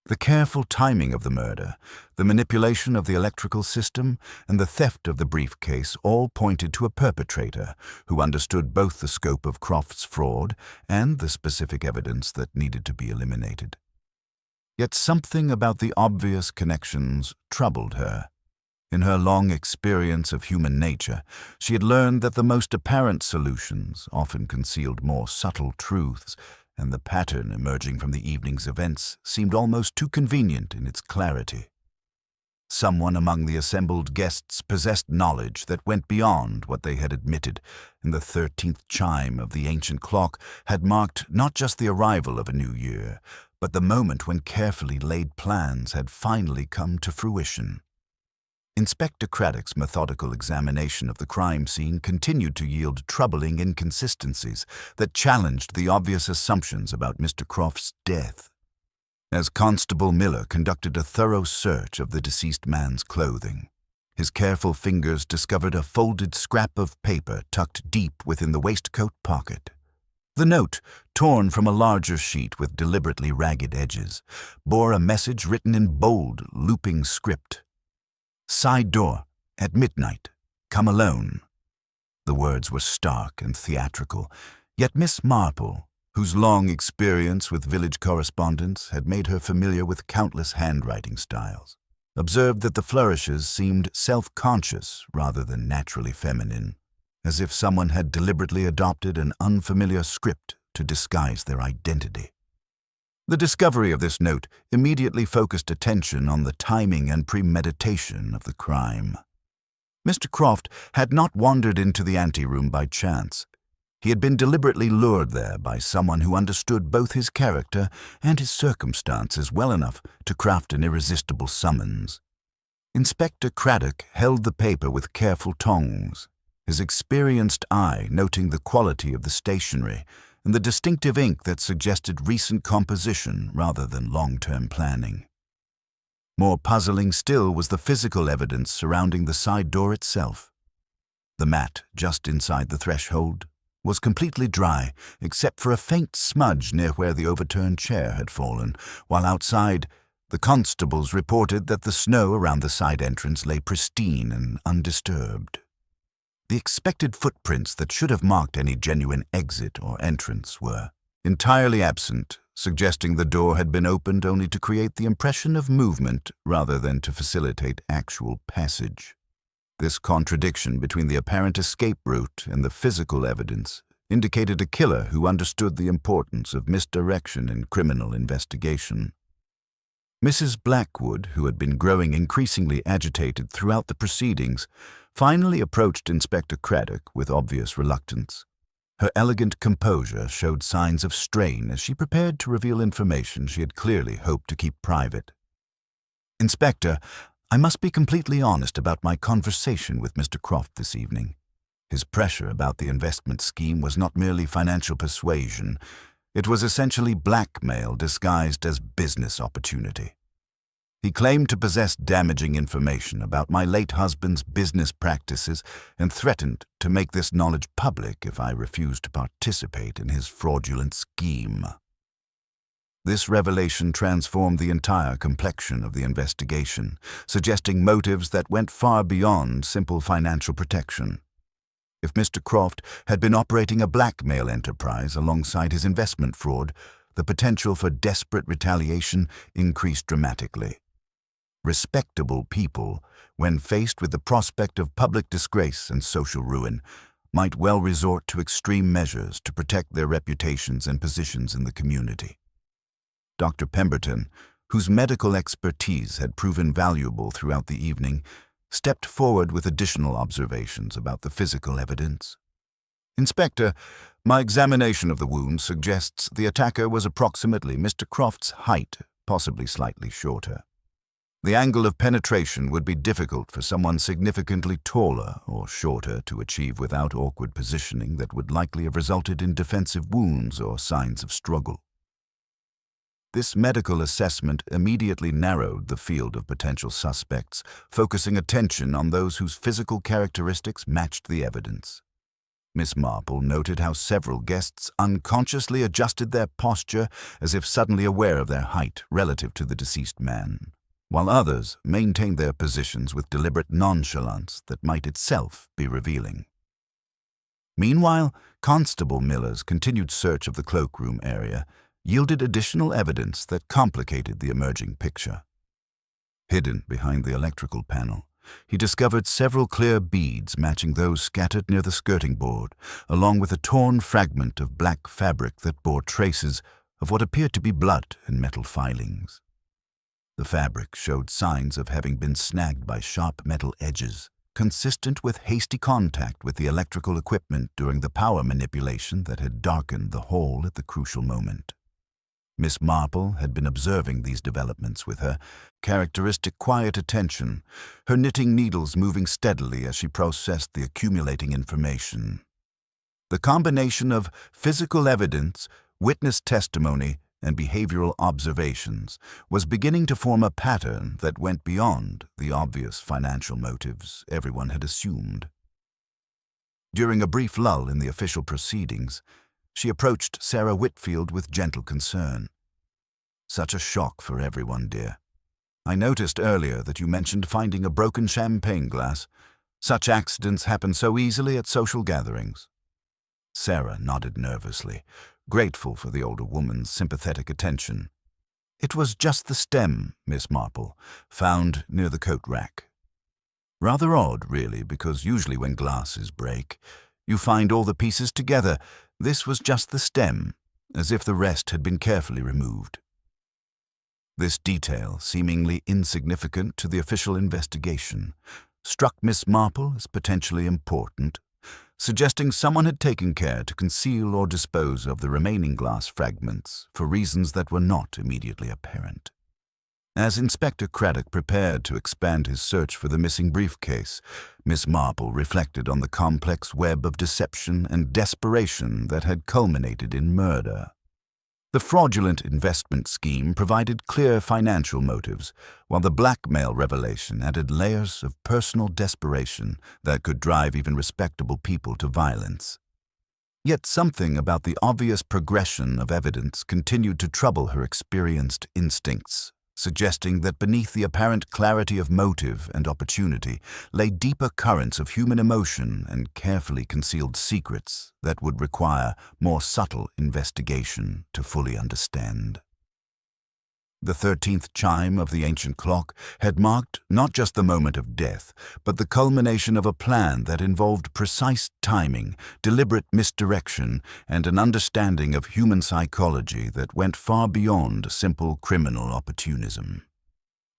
The careful timing of the murder, the manipulation of the electrical system, and the theft of the briefcase all pointed to a perpetrator who understood both the scope of Croft's fraud and the specific evidence that needed to be eliminated. Yet something about the obvious connections troubled her. In her long experience of human nature, she had learned that the most apparent solutions often concealed more subtle truths, and the pattern emerging from the evening's events seemed almost too convenient in its clarity. Someone among the assembled guests possessed knowledge that went beyond what they had admitted, and the 13th chime of the ancient clock had marked not just the arrival of a new year, but the moment when carefully laid plans had finally come to fruition. Inspector Craddock's methodical examination of the crime scene continued to yield troubling inconsistencies that challenged the obvious assumptions about Mr. Croft's death. As Constable Miller conducted a thorough search of the deceased man's clothing, his careful fingers discovered a folded scrap of paper tucked deep within the waistcoat pocket. The note, torn from a larger sheet with deliberately ragged edges, bore a message written in bold, looping script. "Side door, at midnight. Come alone." The words were stark and theatrical, yet Miss Marple, whose long experience with village correspondence had made her familiar with countless handwriting styles, observed that the flourishes seemed self-conscious rather than naturally feminine, as if someone had deliberately adopted an unfamiliar script to disguise their identity. The discovery of this note immediately focused attention on the timing and premeditation of the crime. Mr. Croft had not wandered into the anteroom by chance. He had been deliberately lured there by someone who understood both his character and his circumstances well enough to craft an irresistible summons. Inspector Craddock held the paper with careful tongs, his experienced eye noting the quality of the stationery and the distinctive ink that suggested recent composition rather than long-term planning. More puzzling still was the physical evidence surrounding the side door itself. The mat just inside the threshold was completely dry, except for a faint smudge near where the overturned chair had fallen, while outside, the constables reported that the snow around the side entrance lay pristine and undisturbed. The expected footprints that should have marked any genuine exit or entrance were entirely absent, suggesting the door had been opened only to create the impression of movement rather than to facilitate actual passage. This contradiction between the apparent escape route and the physical evidence indicated a killer who understood the importance of misdirection in criminal investigation. Mrs. Blackwood, who had been growing increasingly agitated throughout the proceedings, finally approached Inspector Craddock with obvious reluctance. Her elegant composure showed signs of strain as she prepared to reveal information she had clearly hoped to keep private. "Inspector, I must be completely honest about my conversation with Mr. Croft this evening. His pressure about the investment scheme was not merely financial persuasion. It was essentially blackmail disguised as business opportunity. He claimed to possess damaging information about my late husband's business practices and threatened to make this knowledge public if I refused to participate in his fraudulent scheme." This revelation transformed the entire complexion of the investigation, suggesting motives that went far beyond simple financial protection. If Mr. Croft had been operating a blackmail enterprise alongside his investment fraud, the potential for desperate retaliation increased dramatically. Respectable people, when faced with the prospect of public disgrace and social ruin, might well resort to extreme measures to protect their reputations and positions in the community. Dr. Pemberton, whose medical expertise had proven valuable throughout the evening, stepped forward with additional observations about the physical evidence. "Inspector, my examination of the wound suggests the attacker was approximately Mr. Croft's height, possibly slightly shorter. The angle of penetration would be difficult for someone significantly taller or shorter to achieve without awkward positioning that would likely have resulted in defensive wounds or signs of struggle." This medical assessment immediately narrowed the field of potential suspects, focusing attention on those whose physical characteristics matched the evidence. Miss Marple noted how several guests unconsciously adjusted their posture as if suddenly aware of their height relative to the deceased man, while others maintained their positions with deliberate nonchalance that might itself be revealing. Meanwhile, Constable Miller's continued search of the cloakroom area yielded additional evidence that complicated the emerging picture. Hidden behind the electrical panel, he discovered several clear beads matching those scattered near the skirting board, along with a torn fragment of black fabric that bore traces of what appeared to be blood and metal filings. The fabric showed signs of having been snagged by sharp metal edges, consistent with hasty contact with the electrical equipment during the power manipulation that had darkened the hole at the crucial moment. Miss Marple had been observing these developments with her characteristic quiet attention, her knitting needles moving steadily as she processed the accumulating information. The combination of physical evidence, witness testimony, and behavioral observations was beginning to form a pattern that went beyond the obvious financial motives everyone had assumed. During a brief lull in the official proceedings, she approached Sarah Whitfield with gentle concern. "Such a shock for everyone, dear. I noticed earlier that you mentioned finding a broken champagne glass. Such accidents happen so easily at social gatherings." Sarah nodded nervously, grateful for the older woman's sympathetic attention. "It was just the stem, Miss Marple, found near the coat rack. Rather odd, really, because usually when glasses break, you find all the pieces together. This was just the stem, as if the rest had been carefully removed." This detail, seemingly insignificant to the official investigation, struck Miss Marple as potentially important, suggesting someone had taken care to conceal or dispose of the remaining glass fragments for reasons that were not immediately apparent. As Inspector Craddock prepared to expand his search for the missing briefcase, Miss Marple reflected on the complex web of deception and desperation that had culminated in murder. The fraudulent investment scheme provided clear financial motives, while the blackmail revelation added layers of personal desperation that could drive even respectable people to violence. Yet something about the obvious progression of evidence continued to trouble her experienced instincts, suggesting that beneath the apparent clarity of motive and opportunity lay deeper currents of human emotion and carefully concealed secrets that would require more subtle investigation to fully understand. The 13th chime of the ancient clock had marked not just the moment of death, but the culmination of a plan that involved precise timing, deliberate misdirection, and an understanding of human psychology that went far beyond simple criminal opportunism.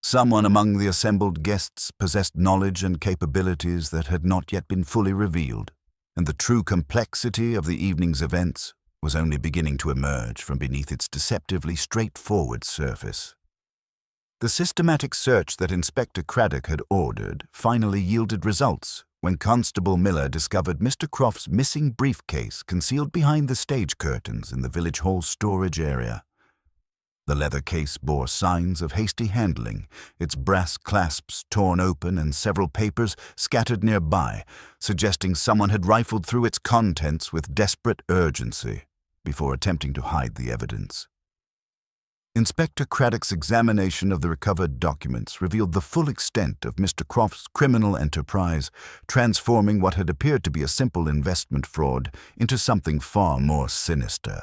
Someone among the assembled guests possessed knowledge and capabilities that had not yet been fully revealed, and the true complexity of the evening's events was only beginning to emerge from beneath its deceptively straightforward surface. The systematic search that Inspector Craddock had ordered finally yielded results when Constable Miller discovered Mr. Croft's missing briefcase concealed behind the stage curtains in the village hall storage area. The leather case bore signs of hasty handling, its brass clasps torn open and several papers scattered nearby, suggesting someone had rifled through its contents with desperate urgency before attempting to hide the evidence. Inspector Craddock's examination of the recovered documents revealed the full extent of Mr. Croft's criminal enterprise, transforming what had appeared to be a simple investment fraud into something far more sinister.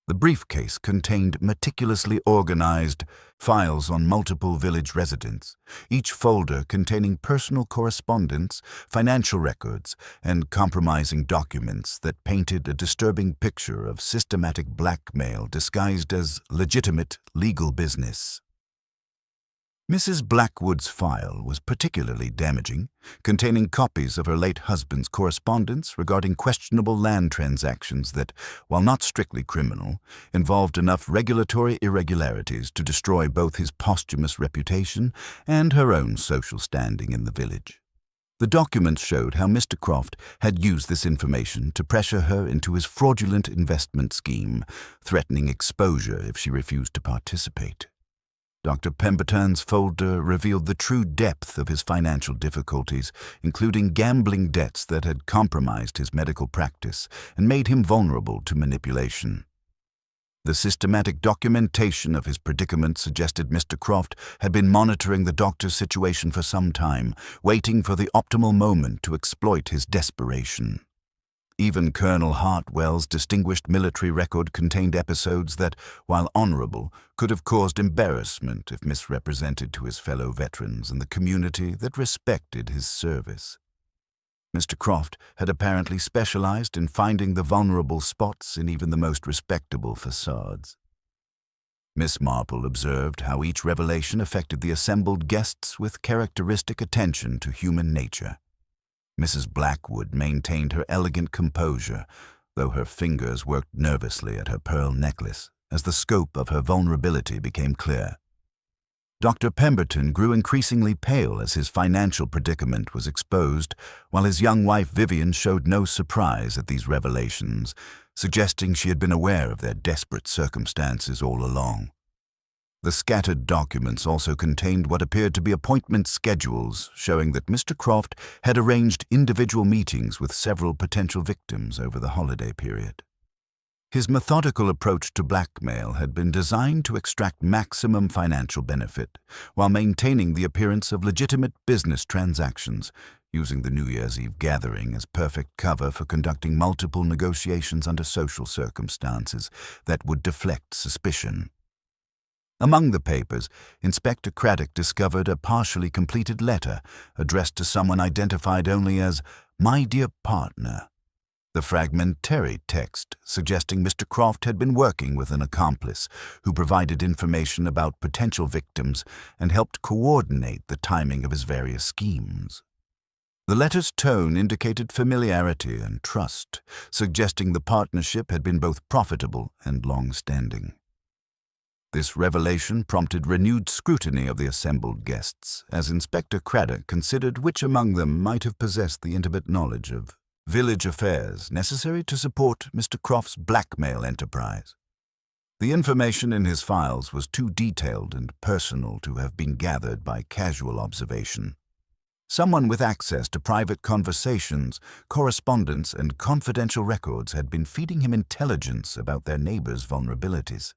The briefcase contained meticulously organized files on multiple village residents, each folder containing personal correspondence, financial records, and compromising documents that painted a disturbing picture of systematic blackmail disguised as legitimate legal business. Mrs. Blackwood's file was particularly damaging, containing copies of her late husband's correspondence regarding questionable land transactions that, while not strictly criminal, involved enough regulatory irregularities to destroy both his posthumous reputation and her own social standing in the village. The documents showed how Mr. Croft had used this information to pressure her into his fraudulent investment scheme, threatening exposure if she refused to participate. Dr. Pemberton's folder revealed the true depth of his financial difficulties, including gambling debts that had compromised his medical practice and made him vulnerable to manipulation. The systematic documentation of his predicament suggested Mr. Croft had been monitoring the doctor's situation for some time, waiting for the optimal moment to exploit his desperation. Even Colonel Hartwell's distinguished military record contained episodes that, while honorable, could have caused embarrassment if misrepresented to his fellow veterans and the community that respected his service. Mr. Croft had apparently specialized in finding the vulnerable spots in even the most respectable facades. Miss Marple observed how each revelation affected the assembled guests with characteristic attention to human nature. Mrs. Blackwood maintained her elegant composure, though her fingers worked nervously at her pearl necklace as the scope of her vulnerability became clear. Dr. Pemberton grew increasingly pale as his financial predicament was exposed, while his young wife Vivian showed no surprise at these revelations, suggesting she had been aware of their desperate circumstances all along. The scattered documents also contained what appeared to be appointment schedules, showing that Mr. Croft had arranged individual meetings with several potential victims over the holiday period. His methodical approach to blackmail had been designed to extract maximum financial benefit, while maintaining the appearance of legitimate business transactions, using the New Year's Eve gathering as perfect cover for conducting multiple negotiations under social circumstances that would deflect suspicion. Among the papers, Inspector Craddock discovered a partially completed letter addressed to someone identified only as "My Dear Partner." The fragmentary text suggesting Mr. Croft had been working with an accomplice who provided information about potential victims and helped coordinate the timing of his various schemes. The letter's tone indicated familiarity and trust, suggesting the partnership had been both profitable and long-standing. This revelation prompted renewed scrutiny of the assembled guests, as Inspector Craddock considered which among them might have possessed the intimate knowledge of village affairs necessary to support Mr. Croft's blackmail enterprise. The information in his files was too detailed and personal to have been gathered by casual observation. Someone with access to private conversations, correspondence, and confidential records had been feeding him intelligence about their neighbors' vulnerabilities.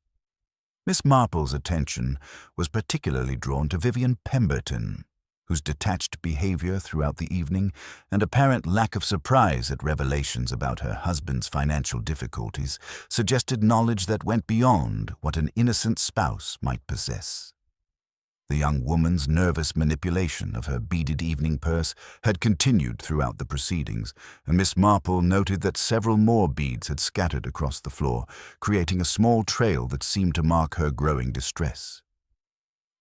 Miss Marple's attention was particularly drawn to Vivian Pemberton, whose detached behavior throughout the evening and apparent lack of surprise at revelations about her husband's financial difficulties suggested knowledge that went beyond what an innocent spouse might possess. The young woman's nervous manipulation of her beaded evening purse had continued throughout the proceedings, and Miss Marple noted that several more beads had scattered across the floor, creating a small trail that seemed to mark her growing distress.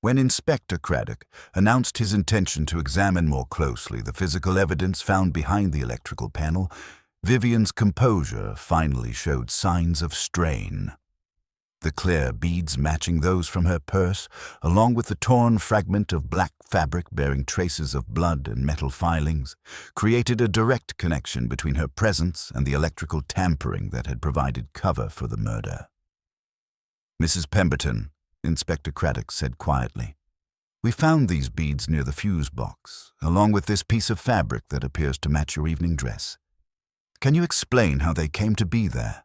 When Inspector Craddock announced his intention to examine more closely the physical evidence found behind the electrical panel, Vivian's composure finally showed signs of strain. The clear beads matching those from her purse, along with the torn fragment of black fabric bearing traces of blood and metal filings, created a direct connection between her presence and the electrical tampering that had provided cover for the murder. "Mrs. Pemberton," Inspector Craddock said quietly, "we found these beads near the fuse box, along with this piece of fabric that appears to match your evening dress. Can you explain how they came to be there?"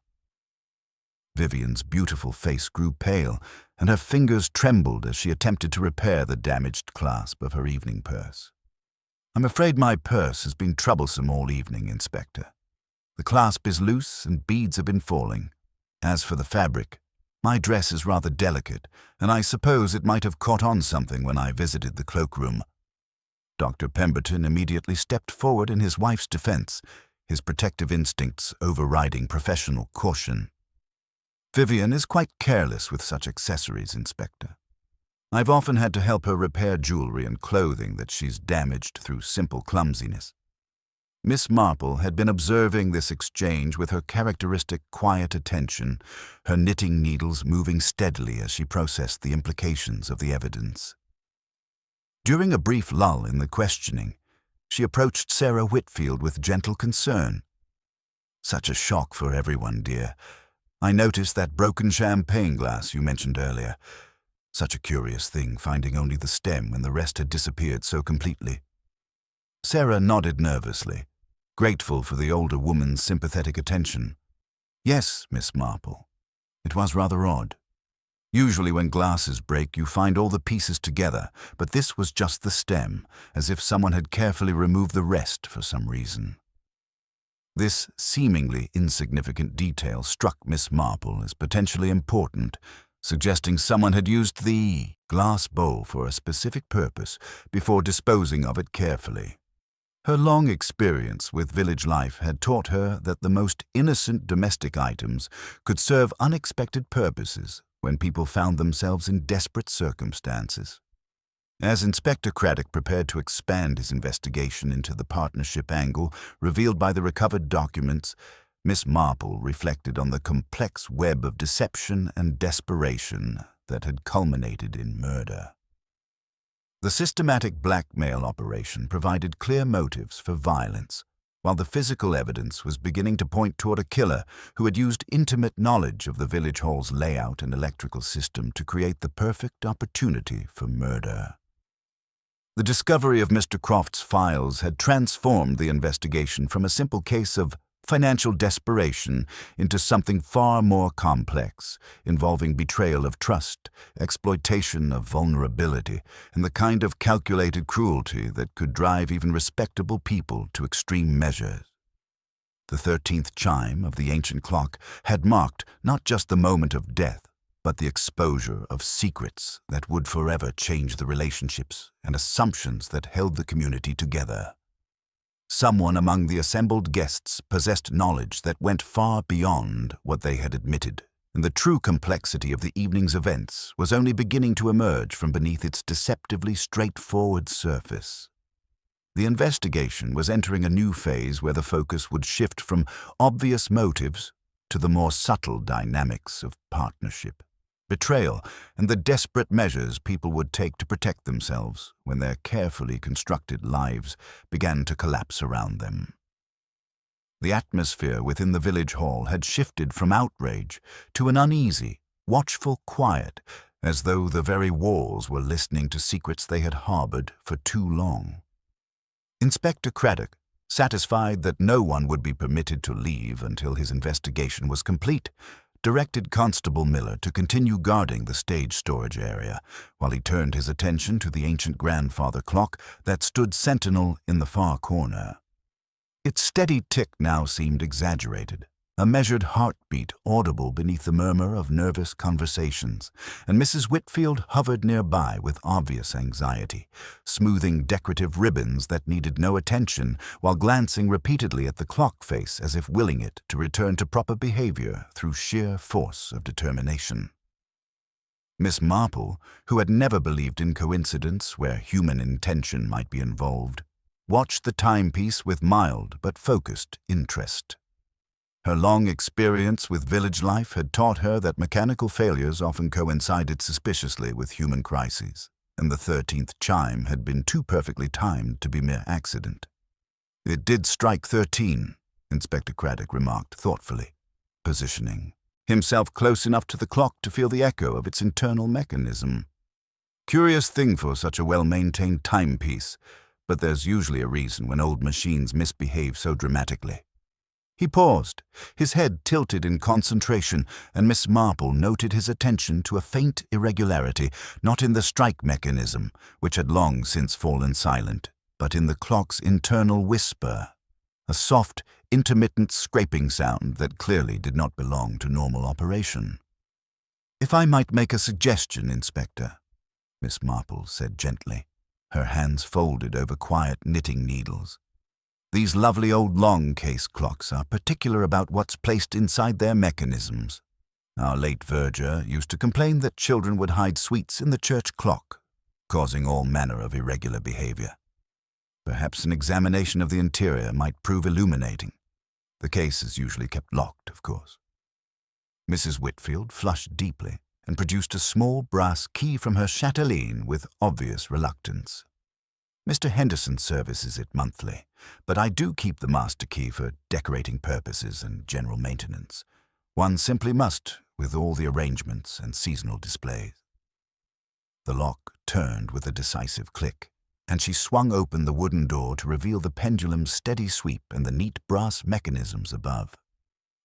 Vivian's beautiful face grew pale, and her fingers trembled as she attempted to repair the damaged clasp of her evening purse. "I'm afraid my purse has been troublesome all evening, Inspector. The clasp is loose and beads have been falling. As for the fabric, my dress is rather delicate, and I suppose it might have caught on something when I visited the cloakroom." Dr. Pemberton immediately stepped forward in his wife's defense, his protective instincts overriding professional caution. "Vivian is quite careless with such accessories, Inspector. I've often had to help her repair jewelry and clothing that she's damaged through simple clumsiness." Miss Marple had been observing this exchange with her characteristic quiet attention, her knitting needles moving steadily as she processed the implications of the evidence. During a brief lull in the questioning, she approached Sarah Whitfield with gentle concern. "Such a shock for everyone, dear. I noticed that broken champagne glass you mentioned earlier. Such a curious thing, finding only the stem when the rest had disappeared so completely." Sarah nodded nervously, grateful for the older woman's sympathetic attention. "Yes, Miss Marple. It was rather odd. Usually when glasses break, you find all the pieces together, but this was just the stem, as if someone had carefully removed the rest for some reason." This seemingly insignificant detail struck Miss Marple as potentially important, suggesting someone had used the glass bowl for a specific purpose before disposing of it carefully. Her long experience with village life had taught her that the most innocent domestic items could serve unexpected purposes when people found themselves in desperate circumstances. As Inspector Craddock prepared to expand his investigation into the partnership angle revealed by the recovered documents, Miss Marple reflected on the complex web of deception and desperation that had culminated in murder. The systematic blackmail operation provided clear motives for violence, while the physical evidence was beginning to point toward a killer who had used intimate knowledge of the village hall's layout and electrical system to create the perfect opportunity for murder. The discovery of Mr. Croft's files had transformed the investigation from a simple case of financial desperation into something far more complex, involving betrayal of trust, exploitation of vulnerability, and the kind of calculated cruelty that could drive even respectable people to extreme measures. The 13th chime of the ancient clock had marked not just the moment of death, but the exposure of secrets that would forever change the relationships and assumptions that held the community together. Someone among the assembled guests possessed knowledge that went far beyond what they had admitted, and the true complexity of the evening's events was only beginning to emerge from beneath its deceptively straightforward surface. The investigation was entering a new phase where the focus would shift from obvious motives to the more subtle dynamics of partnership, betrayal, and the desperate measures people would take to protect themselves when their carefully constructed lives began to collapse around them. The atmosphere within the village hall had shifted from outrage to an uneasy, watchful quiet, as though the very walls were listening to secrets they had harbored for too long. Inspector Craddock, satisfied that no one would be permitted to leave until his investigation was complete, directed Constable Miller to continue guarding the stage storage area, while he turned his attention to the ancient grandfather clock that stood sentinel in the far corner. Its steady tick now seemed exaggerated, a measured heartbeat audible beneath the murmur of nervous conversations, and Mrs. Whitfield hovered nearby with obvious anxiety, smoothing decorative ribbons that needed no attention while glancing repeatedly at the clock face as if willing it to return to proper behavior through sheer force of determination. Miss Marple, who had never believed in coincidence where human intention might be involved, watched the timepiece with mild but focused interest. Her long experience with village life had taught her that mechanical failures often coincided suspiciously with human crises, and the 13th chime had been too perfectly timed to be mere accident. "It did strike 13, Inspector Craddock remarked thoughtfully, positioning himself close enough to the clock to feel the echo of its internal mechanism. "Curious thing for such a well-maintained timepiece, but there's usually a reason when old machines misbehave so dramatically." He paused, his head tilted in concentration, and Miss Marple noted his attention to a faint irregularity, not in the strike mechanism, which had long since fallen silent, but in the clock's internal whisper, a soft, intermittent scraping sound that clearly did not belong to normal operation. "If I might make a suggestion, Inspector," Miss Marple said gently, her hands folded over quiet knitting needles. "These lovely old long-case clocks are particular about what's placed inside their mechanisms. Our late verger used to complain that children would hide sweets in the church clock, causing all manner of irregular behavior. Perhaps an examination of the interior might prove illuminating. The case is usually kept locked, of course." Mrs. Whitfield flushed deeply and produced a small brass key from her chatelaine with obvious reluctance. "Mr. Henderson services it monthly, but I do keep the master key for decorating purposes and general maintenance. One simply must, with all the arrangements and seasonal displays." The lock turned with a decisive click, and she swung open the wooden door to reveal the pendulum's steady sweep and the neat brass mechanisms above.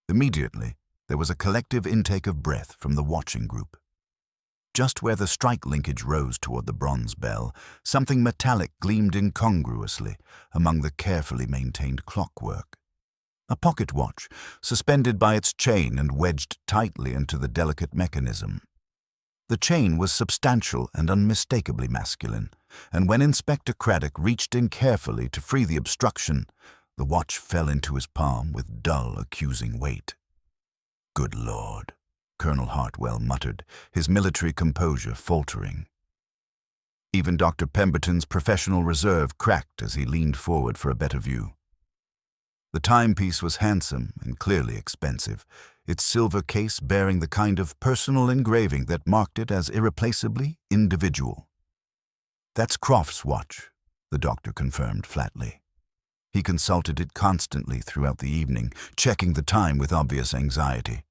Immediately, there was a collective intake of breath from the watching group. Just where the strike linkage rose toward the bronze bell, something metallic gleamed incongruously among the carefully maintained clockwork. A pocket watch, suspended by its chain and wedged tightly into the delicate mechanism. The chain was substantial and unmistakably masculine, and when Inspector Craddock reached in carefully to free the obstruction, the watch fell into his palm with dull, accusing weight. "Good Lord," Colonel Hartwell muttered, his military composure faltering. Even Dr. Pemberton's professional reserve cracked as he leaned forward for a better view. The timepiece was handsome and clearly expensive, its silver case bearing the kind of personal engraving that marked it as irreplaceably individual. "That's Croft's watch," the doctor confirmed flatly. He consulted it constantly throughout the evening, checking the time with obvious anxiety.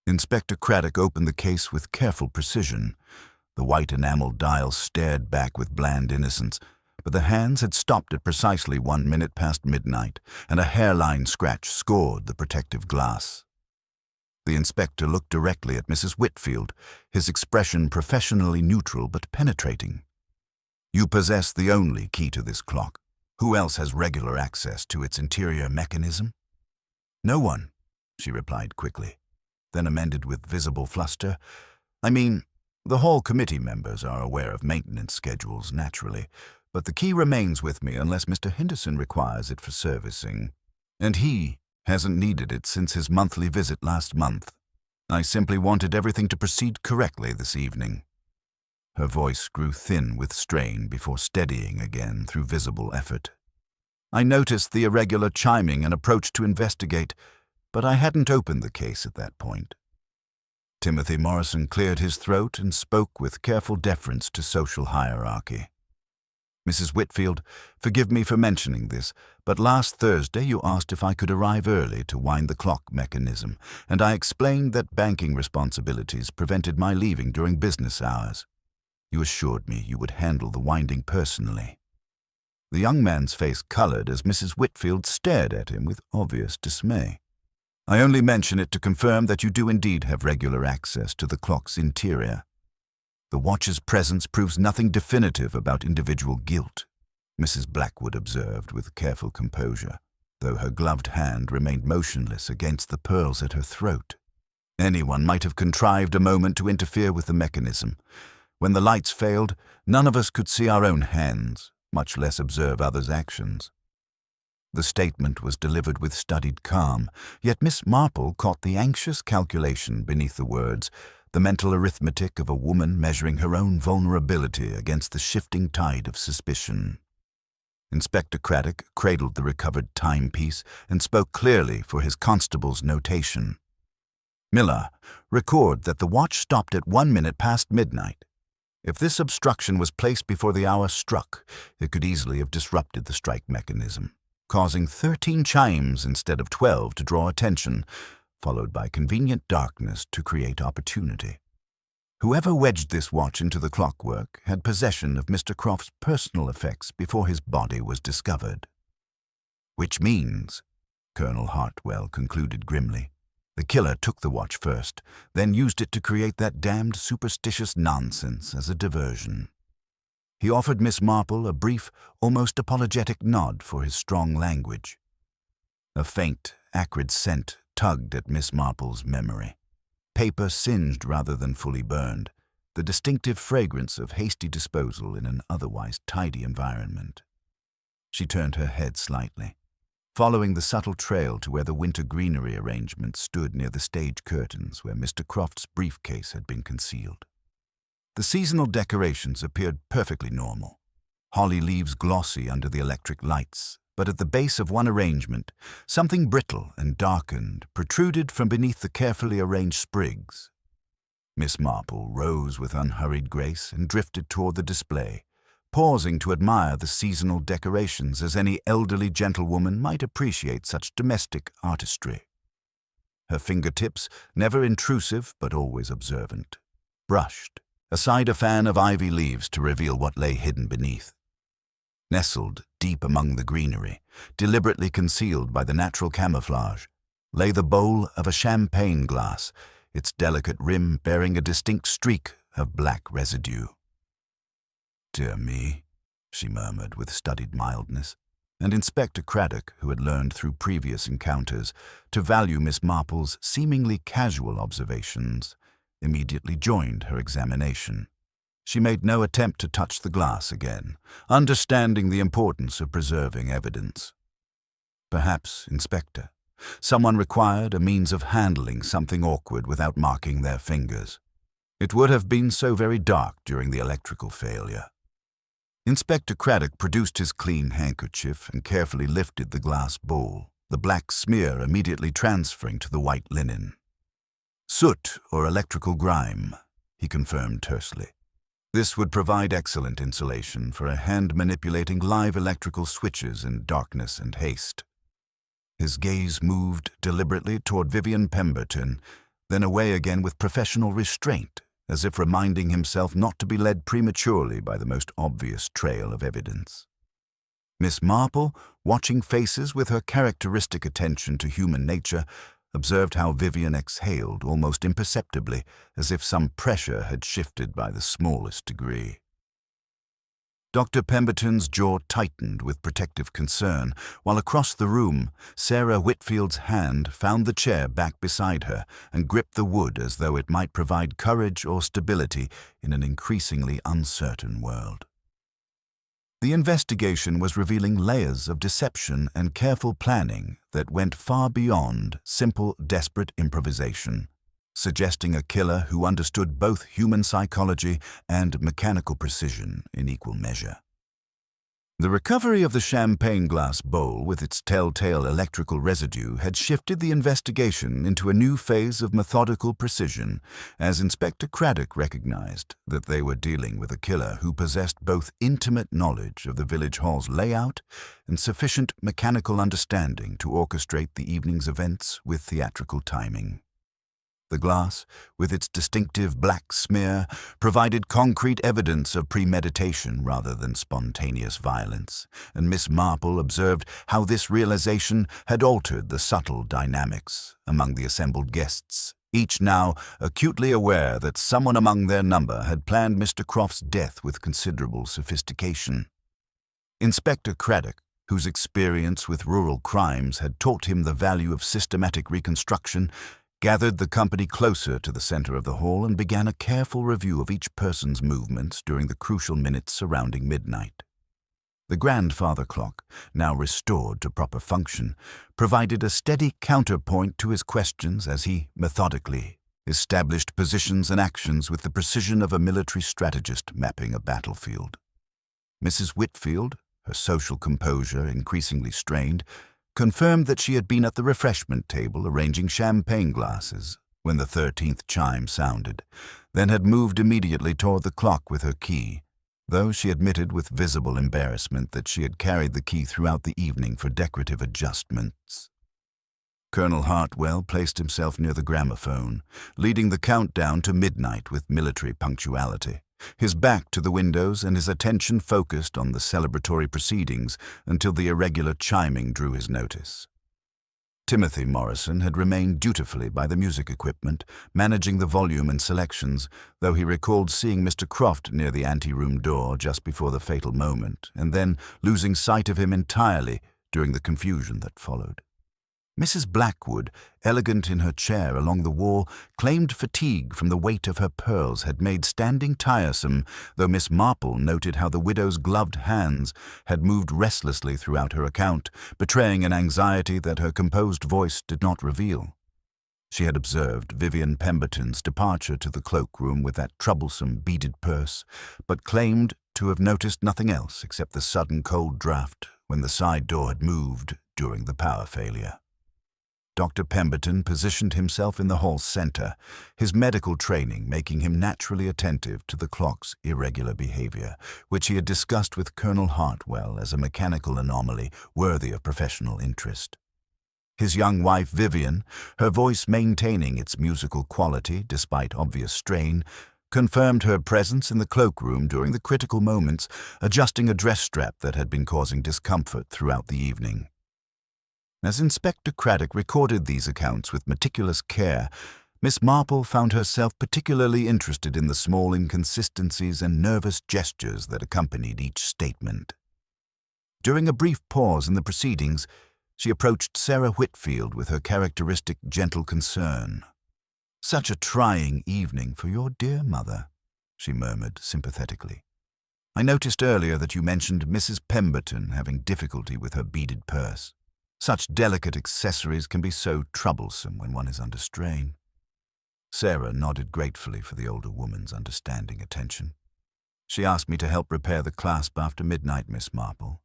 Inspector Craddock opened the case with careful precision. The white enamel dial stared back with bland innocence, but the hands had stopped at precisely 1 minute past midnight, and a hairline scratch scored the protective glass. The inspector looked directly at Mrs. Whitfield, his expression professionally neutral but penetrating. "You possess the only key to this clock. Who else has regular access to its interior mechanism?" "No one," she replied quickly, then amended with visible fluster. "I mean, the hall committee members are aware of maintenance schedules, naturally, but the key remains with me unless Mr. Henderson requires it for servicing. And he hasn't needed it since his monthly visit last month. I simply wanted everything to proceed correctly this evening." Her voice grew thin with strain before steadying again through visible effort. "I noticed the irregular chiming and approached to investigate, but I hadn't opened the case at that point." Timothy Morrison cleared his throat and spoke with careful deference to social hierarchy. "Mrs. Whitfield, forgive me for mentioning this, but last Thursday you asked if I could arrive early to wind the clock mechanism, and I explained that banking responsibilities prevented my leaving during business hours. You assured me you would handle the winding personally." The young man's face colored as Mrs. Whitfield stared at him with obvious dismay. I only mention it to confirm that you do indeed have regular access to the clock's interior. The watch's presence proves nothing definitive about individual guilt, Mrs. Blackwood observed with careful composure, though her gloved hand remained motionless against the pearls at her throat. Anyone might have contrived a moment to interfere with the mechanism. When the lights failed, none of us could see our own hands, much less observe others' actions. The statement was delivered with studied calm, yet Miss Marple caught the anxious calculation beneath the words, the mental arithmetic of a woman measuring her own vulnerability against the shifting tide of suspicion. Inspector Craddock cradled the recovered timepiece and spoke clearly for his constable's notation. Miller, record that the watch stopped at 1 minute past midnight. If this obstruction was placed before the hour struck, it could easily have disrupted the strike mechanism, causing 13 chimes instead of 12 to draw attention, followed by convenient darkness to create opportunity. Whoever wedged this watch into the clockwork had possession of Mr. Croft's personal effects before his body was discovered. Which means, Colonel Hartwell concluded grimly, the killer took the watch first, then used it to create that damned superstitious nonsense as a diversion. He offered Miss Marple a brief, almost apologetic nod for his strong language. A faint, acrid scent tugged at Miss Marple's memory. Paper singed rather than fully burned, the distinctive fragrance of hasty disposal in an otherwise tidy environment. She turned her head slightly, following the subtle trail to where the winter greenery arrangement stood near the stage curtains where Mr. Croft's briefcase had been concealed. The seasonal decorations appeared perfectly normal, holly leaves glossy under the electric lights, but at the base of one arrangement, something brittle and darkened protruded from beneath the carefully arranged sprigs. Miss Marple rose with unhurried grace and drifted toward the display, pausing to admire the seasonal decorations as any elderly gentlewoman might appreciate such domestic artistry. Her fingertips, never intrusive but always observant, brushed aside a fan of ivy leaves to reveal what lay hidden beneath. Nestled deep among the greenery, deliberately concealed by the natural camouflage, lay the bowl of a champagne glass, its delicate rim bearing a distinct streak of black residue. "Dear me," she murmured with studied mildness, and Inspector Craddock, who had learned through previous encounters to value Miss Marple's seemingly casual observations, immediately joined her examination. She made no attempt to touch the glass again, understanding the importance of preserving evidence. Perhaps, Inspector, someone required a means of handling something awkward without marking their fingers. It would have been so very dark during the electrical failure. Inspector Craddock produced his clean handkerchief and carefully lifted the glass bowl, the black smear immediately transferring to the white linen. "Soot or electrical grime," he confirmed tersely. This would provide excellent insulation for a hand manipulating live electrical switches in darkness and haste. His gaze moved deliberately toward Vivian Pemberton, then away again with professional restraint, as if reminding himself not to be led prematurely by the most obvious trail of evidence. Miss Marple, watching faces with her characteristic attention to human nature, observed how Vivian exhaled almost imperceptibly, as if some pressure had shifted by the smallest degree. Dr. Pemberton's jaw tightened with protective concern, while across the room, Sarah Whitfield's hand found the chair back beside her and gripped the wood as though it might provide courage or stability in an increasingly uncertain world. The investigation was revealing layers of deception and careful planning that went far beyond simple, desperate improvisation, suggesting a killer who understood both human psychology and mechanical precision in equal measure. The recovery of the champagne glass bowl with its telltale electrical residue had shifted the investigation into a new phase of methodical precision, as Inspector Craddock recognized that they were dealing with a killer who possessed both intimate knowledge of the village hall's layout and sufficient mechanical understanding to orchestrate the evening's events with theatrical timing. The glass, with its distinctive black smear, provided concrete evidence of premeditation rather than spontaneous violence, and Miss Marple observed how this realization had altered the subtle dynamics among the assembled guests, each now acutely aware that someone among their number had planned Mr. Croft's death with considerable sophistication. Inspector Craddock, whose experience with rural crimes had taught him the value of systematic reconstruction, gathered the company closer to the center of the hall and began a careful review of each person's movements during the crucial minutes surrounding midnight. The grandfather clock, now restored to proper function, provided a steady counterpoint to his questions as he methodically established positions and actions with the precision of a military strategist mapping a battlefield. Mrs. Whitfield, her social composure increasingly strained, confirmed that she had been at the refreshment table arranging champagne glasses when the 13th chime sounded, then had moved immediately toward the clock with her key, though she admitted with visible embarrassment that she had carried the key throughout the evening for decorative adjustments. Colonel Hartwell placed himself near the gramophone, leading the countdown to midnight with military punctuality, his back to the windows and his attention focused on the celebratory proceedings until the irregular chiming drew his notice. Timothy Morrison had remained dutifully by the music equipment, managing the volume and selections, though he recalled seeing Mr. Croft near the anteroom door just before the fatal moment, and then losing sight of him entirely during the confusion that followed. Mrs. Blackwood, elegant in her chair along the wall, claimed fatigue from the weight of her pearls had made standing tiresome, though Miss Marple noted how the widow's gloved hands had moved restlessly throughout her account, betraying an anxiety that her composed voice did not reveal. She had observed Vivian Pemberton's departure to the cloakroom with that troublesome beaded purse, but claimed to have noticed nothing else except the sudden cold draught when the side door had moved during the power failure. Dr. Pemberton positioned himself in the hall's center, his medical training making him naturally attentive to the clock's irregular behavior, which he had discussed with Colonel Hartwell as a mechanical anomaly worthy of professional interest. His young wife, Vivian, her voice maintaining its musical quality despite obvious strain, confirmed her presence in the cloakroom during the critical moments, adjusting a dress strap that had been causing discomfort throughout the evening. As Inspector Craddock recorded these accounts with meticulous care, Miss Marple found herself particularly interested in the small inconsistencies and nervous gestures that accompanied each statement. During a brief pause in the proceedings, she approached Sarah Whitfield with her characteristic gentle concern. "Such a trying evening for your dear mother," she murmured sympathetically. "I noticed earlier that you mentioned Mrs. Pemberton having difficulty with her beaded purse. Such delicate accessories can be so troublesome when one is under strain." Sarah nodded gratefully for the older woman's understanding attention. "She asked me to help repair the clasp after midnight, Miss Marple.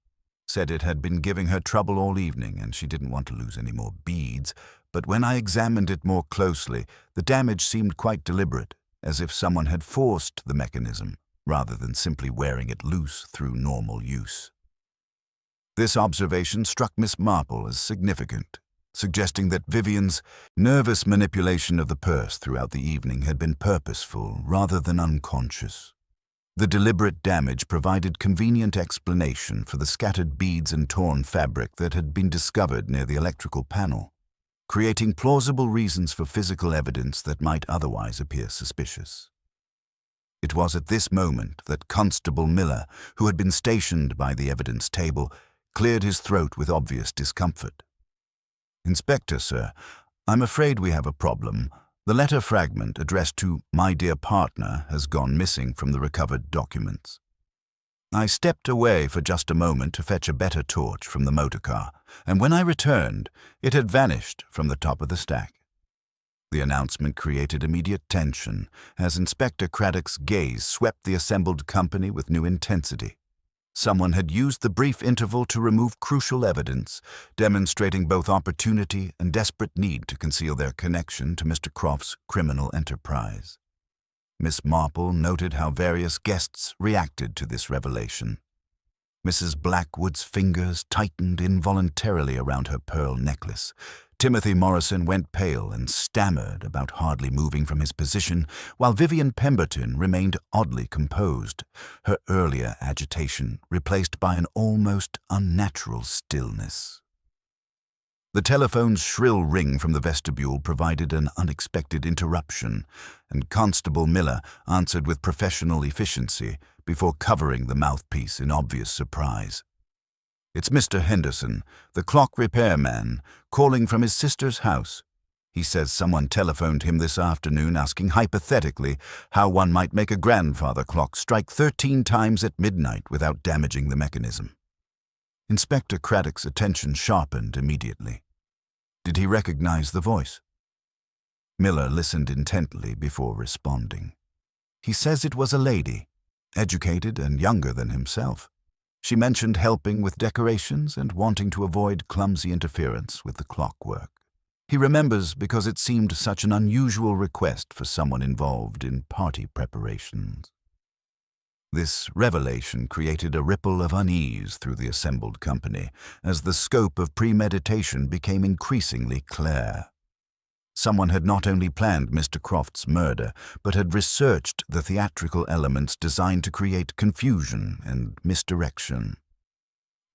Said it had been giving her trouble all evening and she didn't want to lose any more beads, but when I examined it more closely, the damage seemed quite deliberate, as if someone had forced the mechanism rather than simply wearing it loose through normal use." This observation struck Miss Marple as significant, suggesting that Vivian's nervous manipulation of the purse throughout the evening had been purposeful rather than unconscious. The deliberate damage provided convenient explanation for the scattered beads and torn fabric that had been discovered near the electrical panel, creating plausible reasons for physical evidence that might otherwise appear suspicious. It was at this moment that Constable Miller, who had been stationed by the evidence table, cleared his throat with obvious discomfort. "Inspector, sir, I'm afraid we have a problem. The letter fragment addressed to my dear partner has gone missing from the recovered documents. I stepped away for just a moment to fetch a better torch from the motor car, and when I returned, it had vanished from the top of the stack." The announcement created immediate tension as Inspector Craddock's gaze swept the assembled company with new intensity. Someone had used the brief interval to remove crucial evidence, demonstrating both opportunity and desperate need to conceal their connection to Mr. Croft's criminal enterprise. Miss Marple noted how various guests reacted to this revelation. Mrs. Blackwood's fingers tightened involuntarily around her pearl necklace, Timothy Morrison went pale and stammered about hardly moving from his position, while Vivian Pemberton remained oddly composed, her earlier agitation replaced by an almost unnatural stillness. The telephone's shrill ring from the vestibule provided an unexpected interruption, and Constable Miller answered with professional efficiency before covering the mouthpiece in obvious surprise. "It's Mr. Henderson, the clock repairman, calling from his sister's house. He says someone telephoned him this afternoon asking hypothetically how one might make a grandfather clock strike 13 times at midnight without damaging the mechanism." Inspector Craddock's attention sharpened immediately. Did he recognize the voice? Miller listened intently before responding. "He says it was a lady, educated and younger than himself. She mentioned helping with decorations and wanting to avoid clumsy interference with the clockwork. He remembers because it seemed such an unusual request for someone involved in party preparations." This revelation created a ripple of unease through the assembled company as the scope of premeditation became increasingly clear. Someone had not only planned Mr. Croft's murder, but had researched the theatrical elements designed to create confusion and misdirection.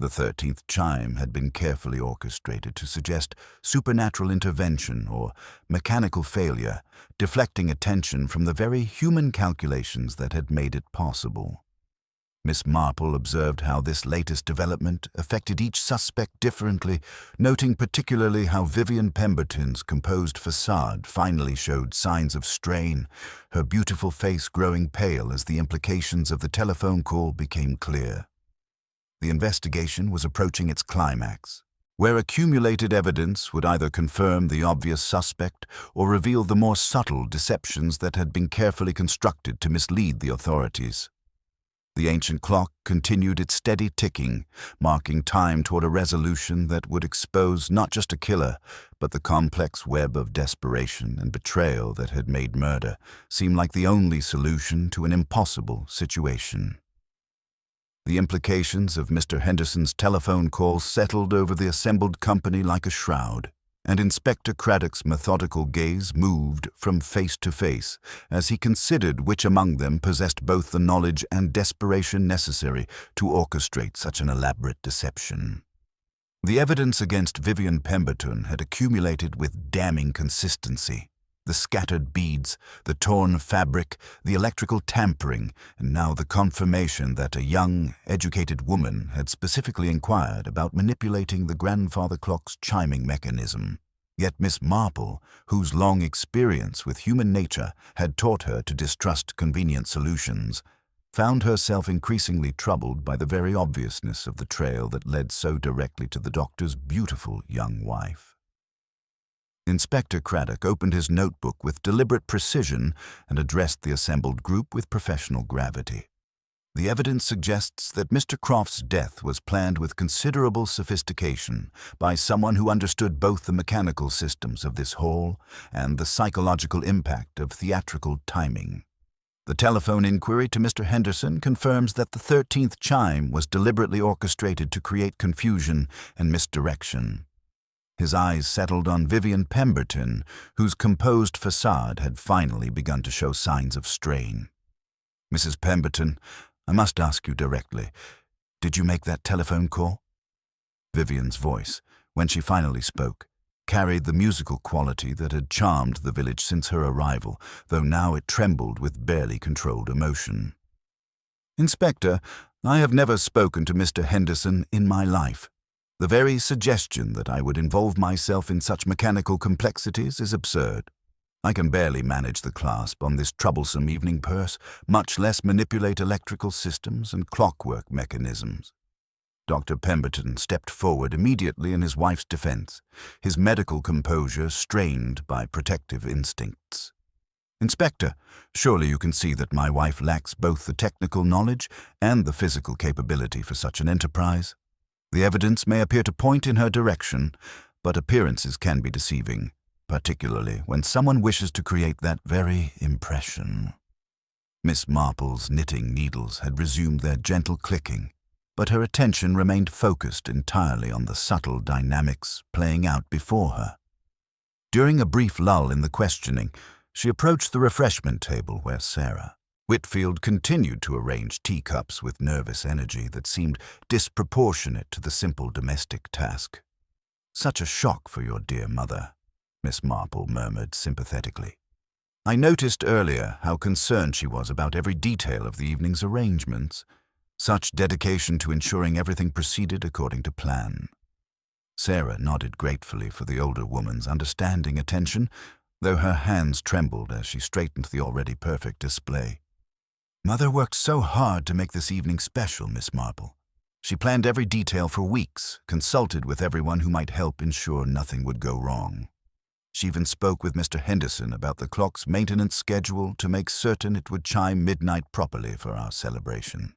The 13th chime had been carefully orchestrated to suggest supernatural intervention or mechanical failure, deflecting attention from the very human calculations that had made it possible. Miss Marple observed how this latest development affected each suspect differently, noting particularly how Vivian Pemberton's composed facade finally showed signs of strain, her beautiful face growing pale as the implications of the telephone call became clear. The investigation was approaching its climax, where accumulated evidence would either confirm the obvious suspect or reveal the more subtle deceptions that had been carefully constructed to mislead the authorities. The ancient clock continued its steady ticking, marking time toward a resolution that would expose not just a killer, but the complex web of desperation and betrayal that had made murder seem like the only solution to an impossible situation. The implications of Mr. Henderson's telephone call settled over the assembled company like a shroud, and Inspector Craddock's methodical gaze moved from face to face as he considered which among them possessed both the knowledge and desperation necessary to orchestrate such an elaborate deception. The evidence against Vivian Pemberton had accumulated with damning consistency. The scattered beads, the torn fabric, the electrical tampering, and now the confirmation that a young, educated woman had specifically inquired about manipulating the grandfather clock's chiming mechanism. Yet Miss Marple, whose long experience with human nature had taught her to distrust convenient solutions, found herself increasingly troubled by the very obviousness of the trail that led so directly to the doctor's beautiful young wife. Inspector Craddock opened his notebook with deliberate precision and addressed the assembled group with professional gravity. The evidence suggests that Mr. Croft's death was planned with considerable sophistication by someone who understood both the mechanical systems of this hall and the psychological impact of theatrical timing. The telephone inquiry to Mr. Henderson confirms that the 13th chime was deliberately orchestrated to create confusion and misdirection. His eyes settled on Vivian Pemberton, whose composed facade had finally begun to show signs of strain. "Mrs. Pemberton, I must ask you directly, did you make that telephone call?" Vivian's voice, when she finally spoke, carried the musical quality that had charmed the village since her arrival, though now it trembled with barely controlled emotion. "Inspector, I have never spoken to Mr. Henderson in my life. The very suggestion that I would involve myself in such mechanical complexities is absurd. I can barely manage the clasp on this troublesome evening purse, much less manipulate electrical systems and clockwork mechanisms." Dr. Pemberton stepped forward immediately in his wife's defense, his medical composure strained by protective instincts. "Inspector, surely you can see that my wife lacks both the technical knowledge and the physical capability for such an enterprise. The evidence may appear to point in her direction, but appearances can be deceiving, particularly when someone wishes to create that very impression." Miss Marple's knitting needles had resumed their gentle clicking, but her attention remained focused entirely on the subtle dynamics playing out before her. During a brief lull in the questioning, she approached the refreshment table where Sarah Whitfield continued to arrange teacups with nervous energy that seemed disproportionate to the simple domestic task. "Such a shock for your dear mother," Miss Marple murmured sympathetically. "I noticed earlier how concerned she was about every detail of the evening's arrangements. Such dedication to ensuring everything proceeded according to plan." Sarah nodded gratefully for the older woman's understanding attention, though her hands trembled as she straightened the already perfect display. "Mother worked so hard to make this evening special, Miss Marple. She planned every detail for weeks, consulted with everyone who might help ensure nothing would go wrong. She even spoke with Mr. Henderson about the clock's maintenance schedule to make certain it would chime midnight properly for our celebration."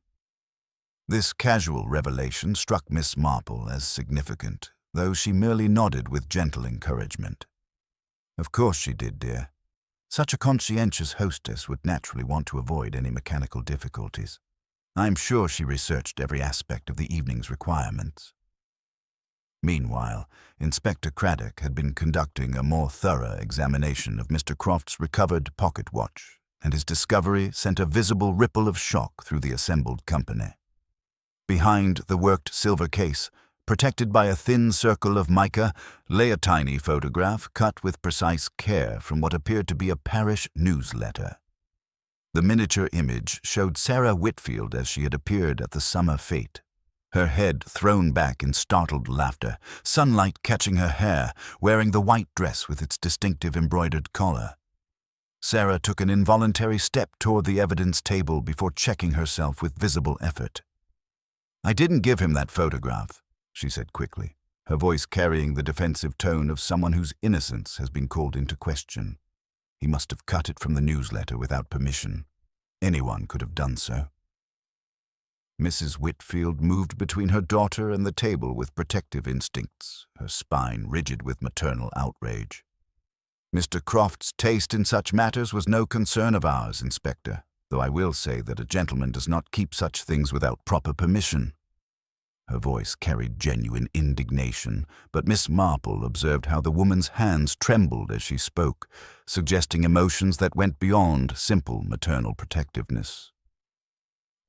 This casual revelation struck Miss Marple as significant, though she merely nodded with gentle encouragement. "Of course she did, dear. Such a conscientious hostess would naturally want to avoid any mechanical difficulties. I'm sure she researched every aspect of the evening's requirements." Meanwhile, Inspector Craddock had been conducting a more thorough examination of Mr. Croft's recovered pocket watch, and his discovery sent a visible ripple of shock through the assembled company. Behind the worked silver case, protected by a thin circle of mica, lay a tiny photograph cut with precise care from what appeared to be a parish newsletter. The miniature image showed Sarah Whitfield as she had appeared at the summer fête, her head thrown back in startled laughter, sunlight catching her hair, wearing the white dress with its distinctive embroidered collar. Sarah took an involuntary step toward the evidence table before checking herself with visible effort. "I didn't give him that photograph," she said quickly, her voice carrying the defensive tone of someone whose innocence has been called into question. "He must have cut it from the newsletter without permission. Anyone could have done so." Mrs. Whitfield moved between her daughter and the table with protective instincts, her spine rigid with maternal outrage. "Mr. Croft's taste in such matters was no concern of ours, Inspector, though I will say that a gentleman does not keep such things without proper permission." Her voice carried genuine indignation, but Miss Marple observed how the woman's hands trembled as she spoke, suggesting emotions that went beyond simple maternal protectiveness.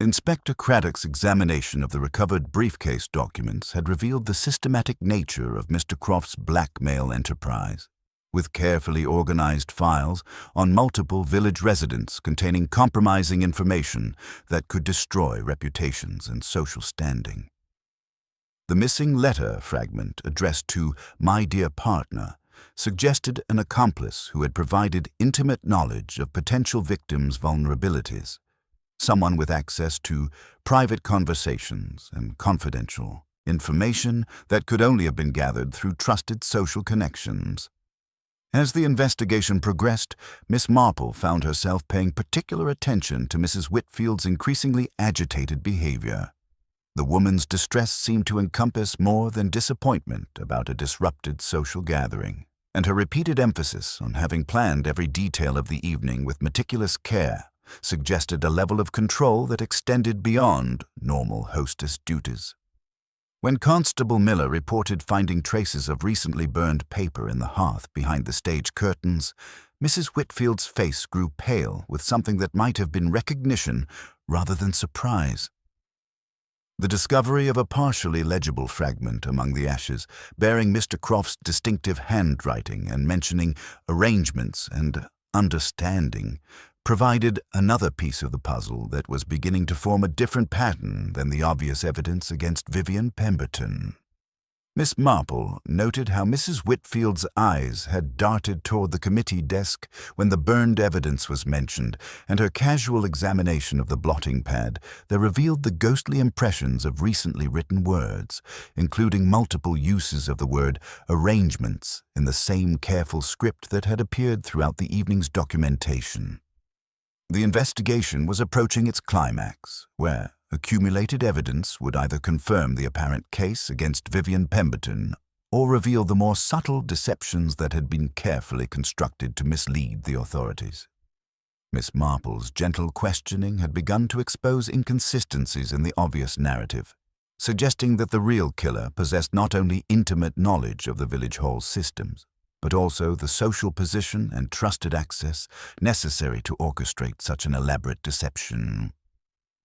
Inspector Craddock's examination of the recovered briefcase documents had revealed the systematic nature of Mr. Croft's blackmail enterprise, with carefully organized files on multiple village residents containing compromising information that could destroy reputations and social standing. The missing letter fragment addressed to "My Dear Partner" suggested an accomplice who had provided intimate knowledge of potential victims' vulnerabilities, someone with access to private conversations and confidential information that could only have been gathered through trusted social connections. As the investigation progressed, Miss Marple found herself paying particular attention to Mrs. Whitfield's increasingly agitated behavior. The woman's distress seemed to encompass more than disappointment about a disrupted social gathering, and her repeated emphasis on having planned every detail of the evening with meticulous care suggested a level of control that extended beyond normal hostess duties. When Constable Miller reported finding traces of recently burned paper in the hearth behind the stage curtains, Mrs. Whitfield's face grew pale with something that might have been recognition rather than surprise. The discovery of a partially legible fragment among the ashes, bearing Mr. Croft's distinctive handwriting and mentioning arrangements and understanding, provided another piece of the puzzle that was beginning to form a different pattern than the obvious evidence against Vivian Pemberton. Miss Marple noted how Mrs. Whitfield's eyes had darted toward the committee desk when the burned evidence was mentioned, and her casual examination of the blotting pad that revealed the ghostly impressions of recently written words, including multiple uses of the word arrangements in the same careful script that had appeared throughout the evening's documentation. The investigation was approaching its climax, where accumulated evidence would either confirm the apparent case against Vivian Pemberton or reveal the more subtle deceptions that had been carefully constructed to mislead the authorities. Miss Marple's gentle questioning had begun to expose inconsistencies in the obvious narrative, suggesting that the real killer possessed not only intimate knowledge of the village hall's systems, but also the social position and trusted access necessary to orchestrate such an elaborate deception.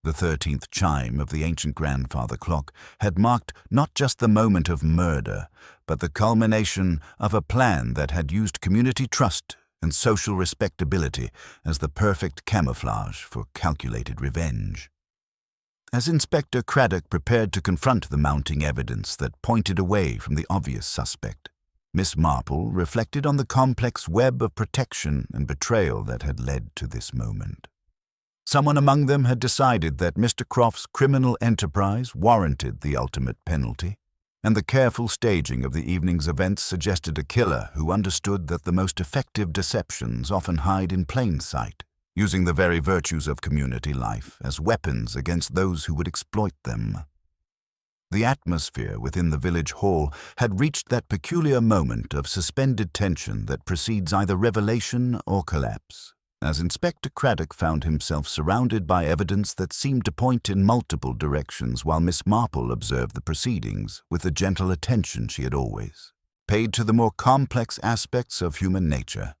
The 13th chime of the ancient grandfather clock had marked not just the moment of murder, but the culmination of a plan that had used community trust and social respectability as the perfect camouflage for calculated revenge. As Inspector Craddock prepared to confront the mounting evidence that pointed away from the obvious suspect, Miss Marple reflected on the complex web of protection and betrayal that had led to this moment. Someone among them had decided that Mr. Croft's criminal enterprise warranted the ultimate penalty, and the careful staging of the evening's events suggested a killer who understood that the most effective deceptions often hide in plain sight, using the very virtues of community life as weapons against those who would exploit them. The atmosphere within the village hall had reached that peculiar moment of suspended tension that precedes either revelation or collapse, as Inspector Craddock found himself surrounded by evidence that seemed to point in multiple directions while Miss Marple observed the proceedings with the gentle attention she had always paid to the more complex aspects of human nature.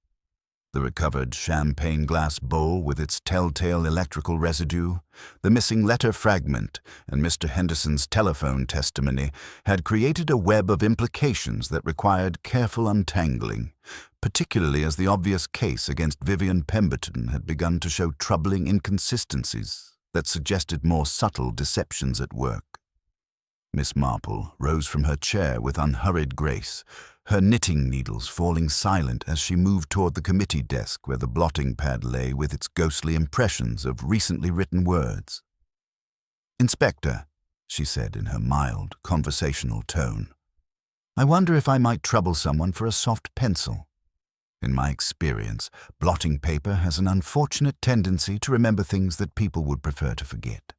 The recovered champagne glass bowl with its telltale electrical residue, the missing letter fragment, and Mr. Henderson's telephone testimony had created a web of implications that required careful untangling, particularly as the obvious case against Vivian Pemberton had begun to show troubling inconsistencies that suggested more subtle deceptions at work. Miss Marple rose from her chair with unhurried grace, her knitting needles falling silent as she moved toward the committee desk where the blotting pad lay with its ghostly impressions of recently written words. "Inspector," she said in her mild, conversational tone, "I wonder if I might trouble someone for a soft pencil. In my experience, blotting paper has an unfortunate tendency to remember things that people would prefer to forget."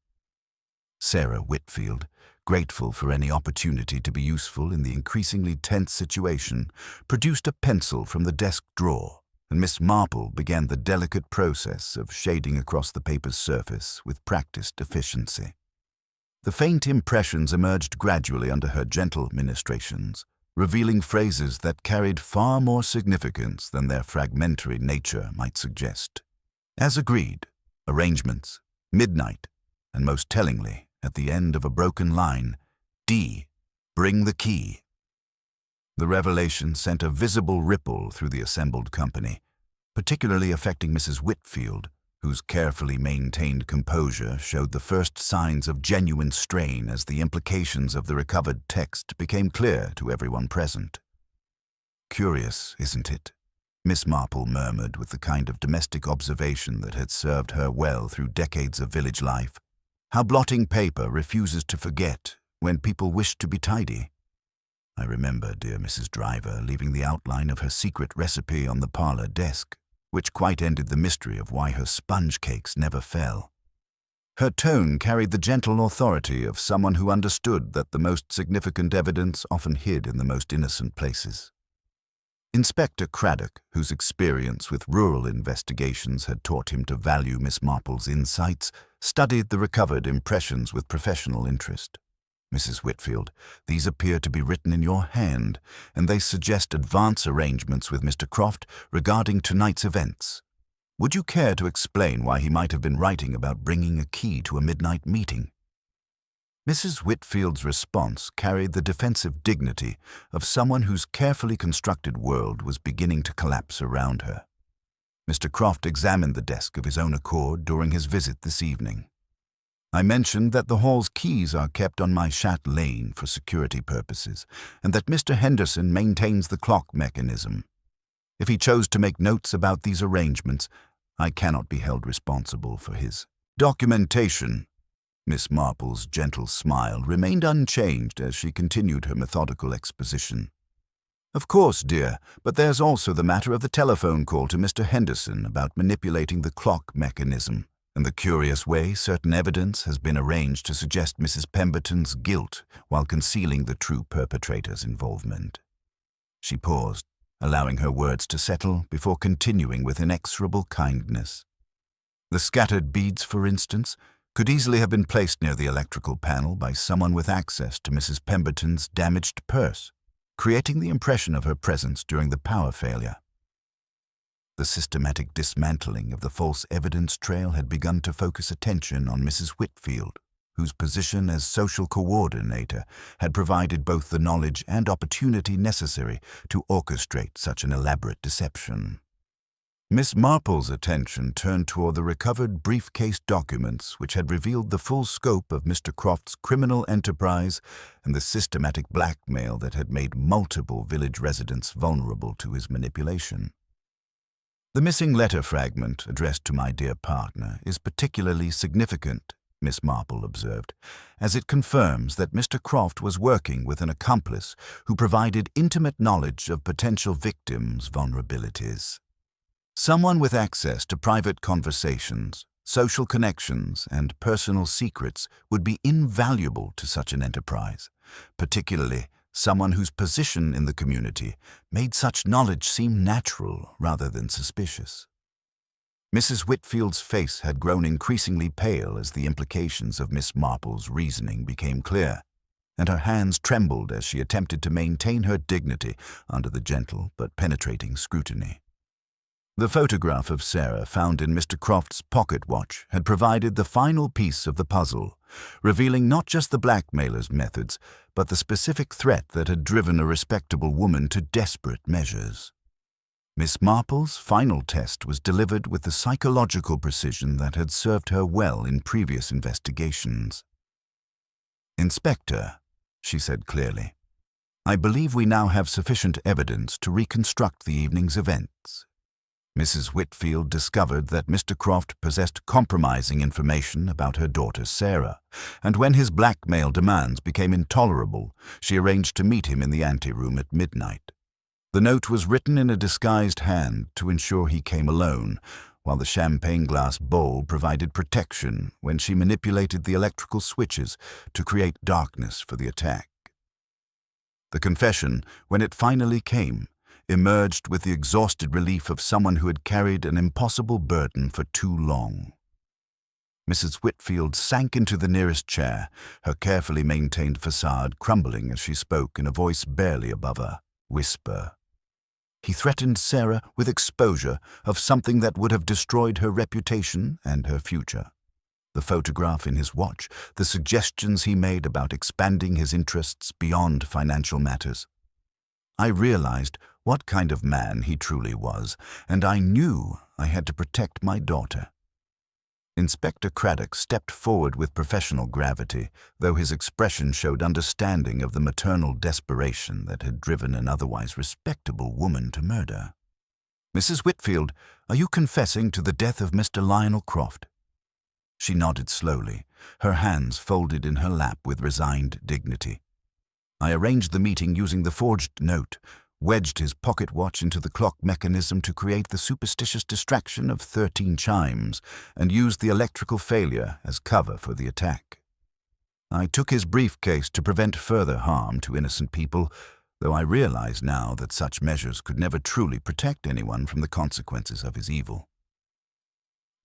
Sarah Whitfield, grateful for any opportunity to be useful in the increasingly tense situation, produced a pencil from the desk drawer, and Miss Marple began the delicate process of shading across the paper's surface with practiced efficiency. The faint impressions emerged gradually under her gentle ministrations, revealing phrases that carried far more significance than their fragmentary nature might suggest. As agreed, arrangements, midnight, and most tellingly, at the end of a broken line, D, bring the key. The revelation sent a visible ripple through the assembled company, particularly affecting Mrs. Whitfield, whose carefully maintained composure showed the first signs of genuine strain as the implications of the recovered text became clear to everyone present. "Curious, isn't it?" Miss Marple murmured with the kind of domestic observation that had served her well through decades of village life. "How blotting paper refuses to forget when people wish to be tidy. I remember dear Mrs. Driver leaving the outline of her secret recipe on the parlor desk, which quite ended the mystery of why her sponge cakes never fell." Her tone carried the gentle authority of someone who understood that the most significant evidence often hid in the most innocent places. Inspector Craddock, whose experience with rural investigations had taught him to value Miss Marple's insights, studied the recovered impressions with professional interest. "Mrs. Whitfield, these appear to be written in your hand, and they suggest advance arrangements with Mr. Croft regarding tonight's events. Would you care to explain why he might have been writing about bringing a key to a midnight meeting?" Mrs. Whitfield's response carried the defensive dignity of someone whose carefully constructed world was beginning to collapse around her. Mr. Croft examined the desk of his own accord during his visit this evening. "I mentioned that the hall's keys are kept on my chatelaine for security purposes, and that Mr. Henderson maintains the clock mechanism. If he chose to make notes about these arrangements, I cannot be held responsible for his documentation." Miss Marple's gentle smile remained unchanged as she continued her methodical exposition. "Of course, dear, but there's also the matter of the telephone call to Mr. Henderson about manipulating the clock mechanism, and the curious way certain evidence has been arranged to suggest Mrs. Pemberton's guilt while concealing the true perpetrator's involvement." She paused, allowing her words to settle before continuing with inexorable kindness. "The scattered beads, for instance, could easily have been placed near the electrical panel by someone with access to Mrs. Pemberton's damaged purse, creating the impression of her presence during the power failure. The systematic dismantling of the false evidence trail had begun to focus attention on Mrs. Whitfield, whose position as social coordinator had provided both the knowledge and opportunity necessary to orchestrate such an elaborate deception. Miss Marple's attention turned toward the recovered briefcase documents which had revealed the full scope of Mr. Croft's criminal enterprise and the systematic blackmail that had made multiple village residents vulnerable to his manipulation. The missing letter fragment addressed to my dear partner is particularly significant, Miss Marple observed, as it confirms that Mr. Croft was working with an accomplice who provided intimate knowledge of potential victims' vulnerabilities. Someone with access to private conversations, social connections, and personal secrets would be invaluable to such an enterprise, particularly someone whose position in the community made such knowledge seem natural rather than suspicious. Mrs. Whitfield's face had grown increasingly pale as the implications of Miss Marple's reasoning became clear, and her hands trembled as she attempted to maintain her dignity under the gentle but penetrating scrutiny. The photograph of Sarah found in Mr. Croft's pocket watch had provided the final piece of the puzzle, revealing not just the blackmailer's methods, but the specific threat that had driven a respectable woman to desperate measures. Miss Marple's final test was delivered with the psychological precision that had served her well in previous investigations. "Inspector," she said clearly, "I believe we now have sufficient evidence to reconstruct the evening's events." Mrs. Whitfield discovered that Mr. Croft possessed compromising information about her daughter Sarah, and when his blackmail demands became intolerable, she arranged to meet him in the anteroom at midnight. The note was written in a disguised hand to ensure he came alone, while the champagne glass bowl provided protection when she manipulated the electrical switches to create darkness for the attack. The confession, when it finally came, emerged with the exhausted relief of someone who had carried an impossible burden for too long. Mrs. Whitfield sank into the nearest chair, her carefully maintained facade crumbling as she spoke in a voice barely above a whisper. "He threatened Sarah with exposure of something that would have destroyed her reputation and her future. The photograph in his watch, the suggestions he made about expanding his interests beyond financial matters. I realized what kind of man he truly was, and I knew I had to protect my daughter." Inspector Craddock stepped forward with professional gravity, though his expression showed understanding of the maternal desperation that had driven an otherwise respectable woman to murder. "Mrs. Whitfield, are you confessing to the death of Mr. Lionel Croft?" She nodded slowly, her hands folded in her lap with resigned dignity. "I arranged the meeting using the forged note, wedged his pocket watch into the clock mechanism to create the superstitious distraction of 13 chimes, and used the electrical failure as cover for the attack. I took his briefcase to prevent further harm to innocent people, though I realize now that such measures could never truly protect anyone from the consequences of his evil."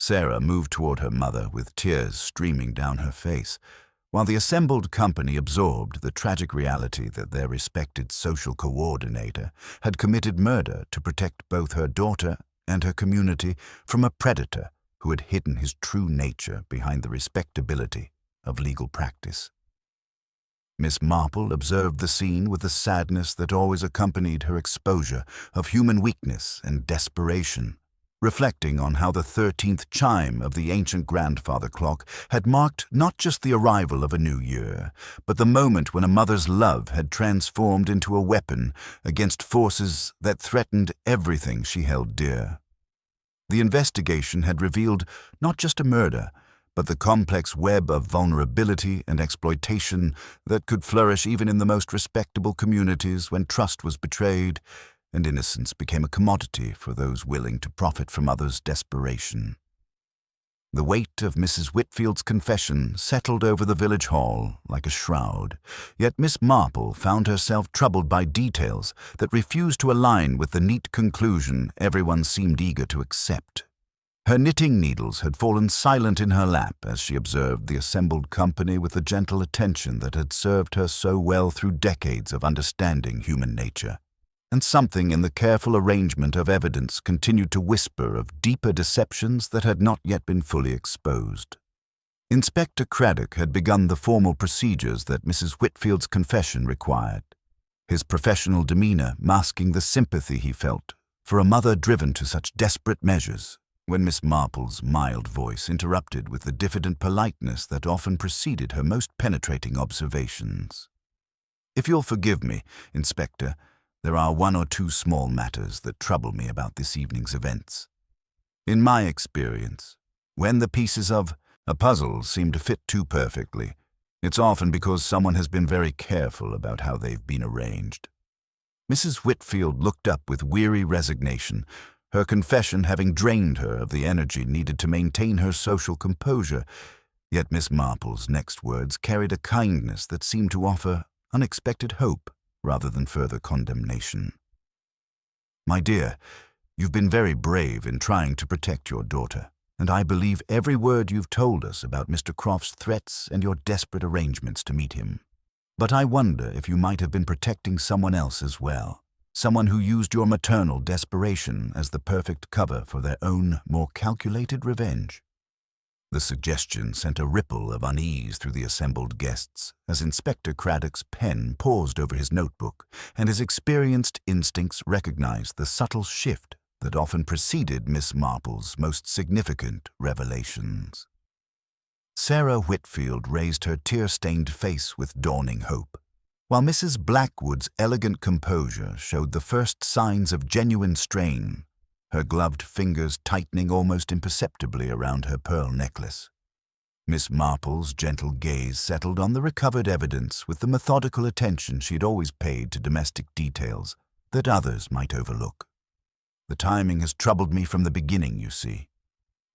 Sarah moved toward her mother with tears streaming down her face, while the assembled company absorbed the tragic reality that their respected social coordinator had committed murder to protect both her daughter and her community from a predator who had hidden his true nature behind the respectability of legal practice. Miss Marple observed the scene with the sadness that always accompanied her exposure of human weakness and desperation, reflecting on how the 13th chime of the ancient grandfather clock had marked not just the arrival of a new year, but the moment when a mother's love had transformed into a weapon against forces that threatened everything she held dear. The investigation had revealed not just a murder, but the complex web of vulnerability and exploitation that could flourish even in the most respectable communities when trust was betrayed and innocence became a commodity for those willing to profit from others' desperation. The weight of Mrs. Whitfield's confession settled over the village hall like a shroud, yet Miss Marple found herself troubled by details that refused to align with the neat conclusion everyone seemed eager to accept. Her knitting needles had fallen silent in her lap as she observed the assembled company with the gentle attention that had served her so well through decades of understanding human nature. And something in the careful arrangement of evidence continued to whisper of deeper deceptions that had not yet been fully exposed. Inspector Craddock had begun the formal procedures that Mrs. Whitfield's confession required, his professional demeanor masking the sympathy he felt for a mother driven to such desperate measures, when Miss Marple's mild voice interrupted with the diffident politeness that often preceded her most penetrating observations. "If you'll forgive me, Inspector, there are one or two small matters that trouble me about this evening's events. In my experience, when the pieces of a puzzle seem to fit too perfectly, it's often because someone has been very careful about how they've been arranged." Mrs. Whitfield looked up with weary resignation, her confession having drained her of the energy needed to maintain her social composure, yet Miss Marple's next words carried a kindness that seemed to offer unexpected hope rather than further condemnation. "My dear, you've been very brave in trying to protect your daughter, and I believe every word you've told us about Mr. Croft's threats and your desperate arrangements to meet him. But I wonder if you might have been protecting someone else as well. Someone who used your maternal desperation as the perfect cover for their own, more calculated revenge." The suggestion sent a ripple of unease through the assembled guests as Inspector Craddock's pen paused over his notebook, and his experienced instincts recognized the subtle shift that often preceded Miss Marple's most significant revelations. Sarah Whitfield raised her tear-stained face with dawning hope, while Mrs. Blackwood's elegant composure showed the first signs of genuine strain, her gloved fingers tightening almost imperceptibly around her pearl necklace. Miss Marple's gentle gaze settled on the recovered evidence with the methodical attention she had always paid to domestic details that others might overlook. "The timing has troubled me from the beginning, you see.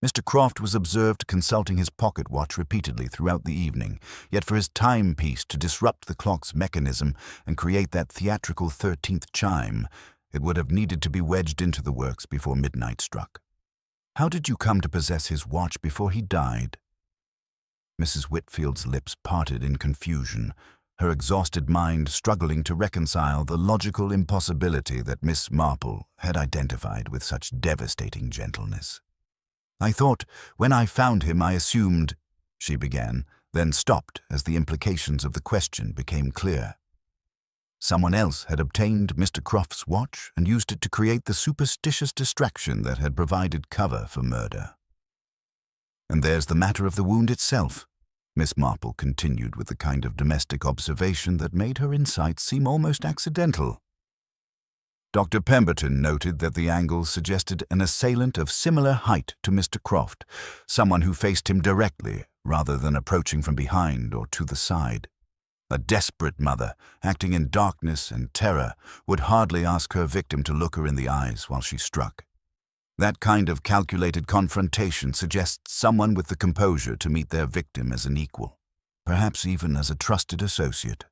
Mr. Croft was observed consulting his pocket watch repeatedly throughout the evening, yet for his timepiece to disrupt the clock's mechanism and create that theatrical 13th chime, it would have needed to be wedged into the works before midnight struck. How did you come to possess his watch before he died?" Mrs. Whitfield's lips parted in confusion, her exhausted mind struggling to reconcile the logical impossibility that Miss Marple had identified with such devastating gentleness. "I thought, when I found him, I assumed," she began, then stopped as the implications of the question became clear. Someone else had obtained Mr. Croft's watch and used it to create the superstitious distraction that had provided cover for murder. "And there's the matter of the wound itself," Miss Marple continued with the kind of domestic observation that made her insights seem almost accidental. "Dr. Pemberton noted that the angle suggested an assailant of similar height to Mr. Croft, someone who faced him directly rather than approaching from behind or to the side. A desperate mother, acting in darkness and terror, would hardly ask her victim to look her in the eyes while she struck. That kind of calculated confrontation suggests someone with the composure to meet their victim as an equal, perhaps even as a trusted associate."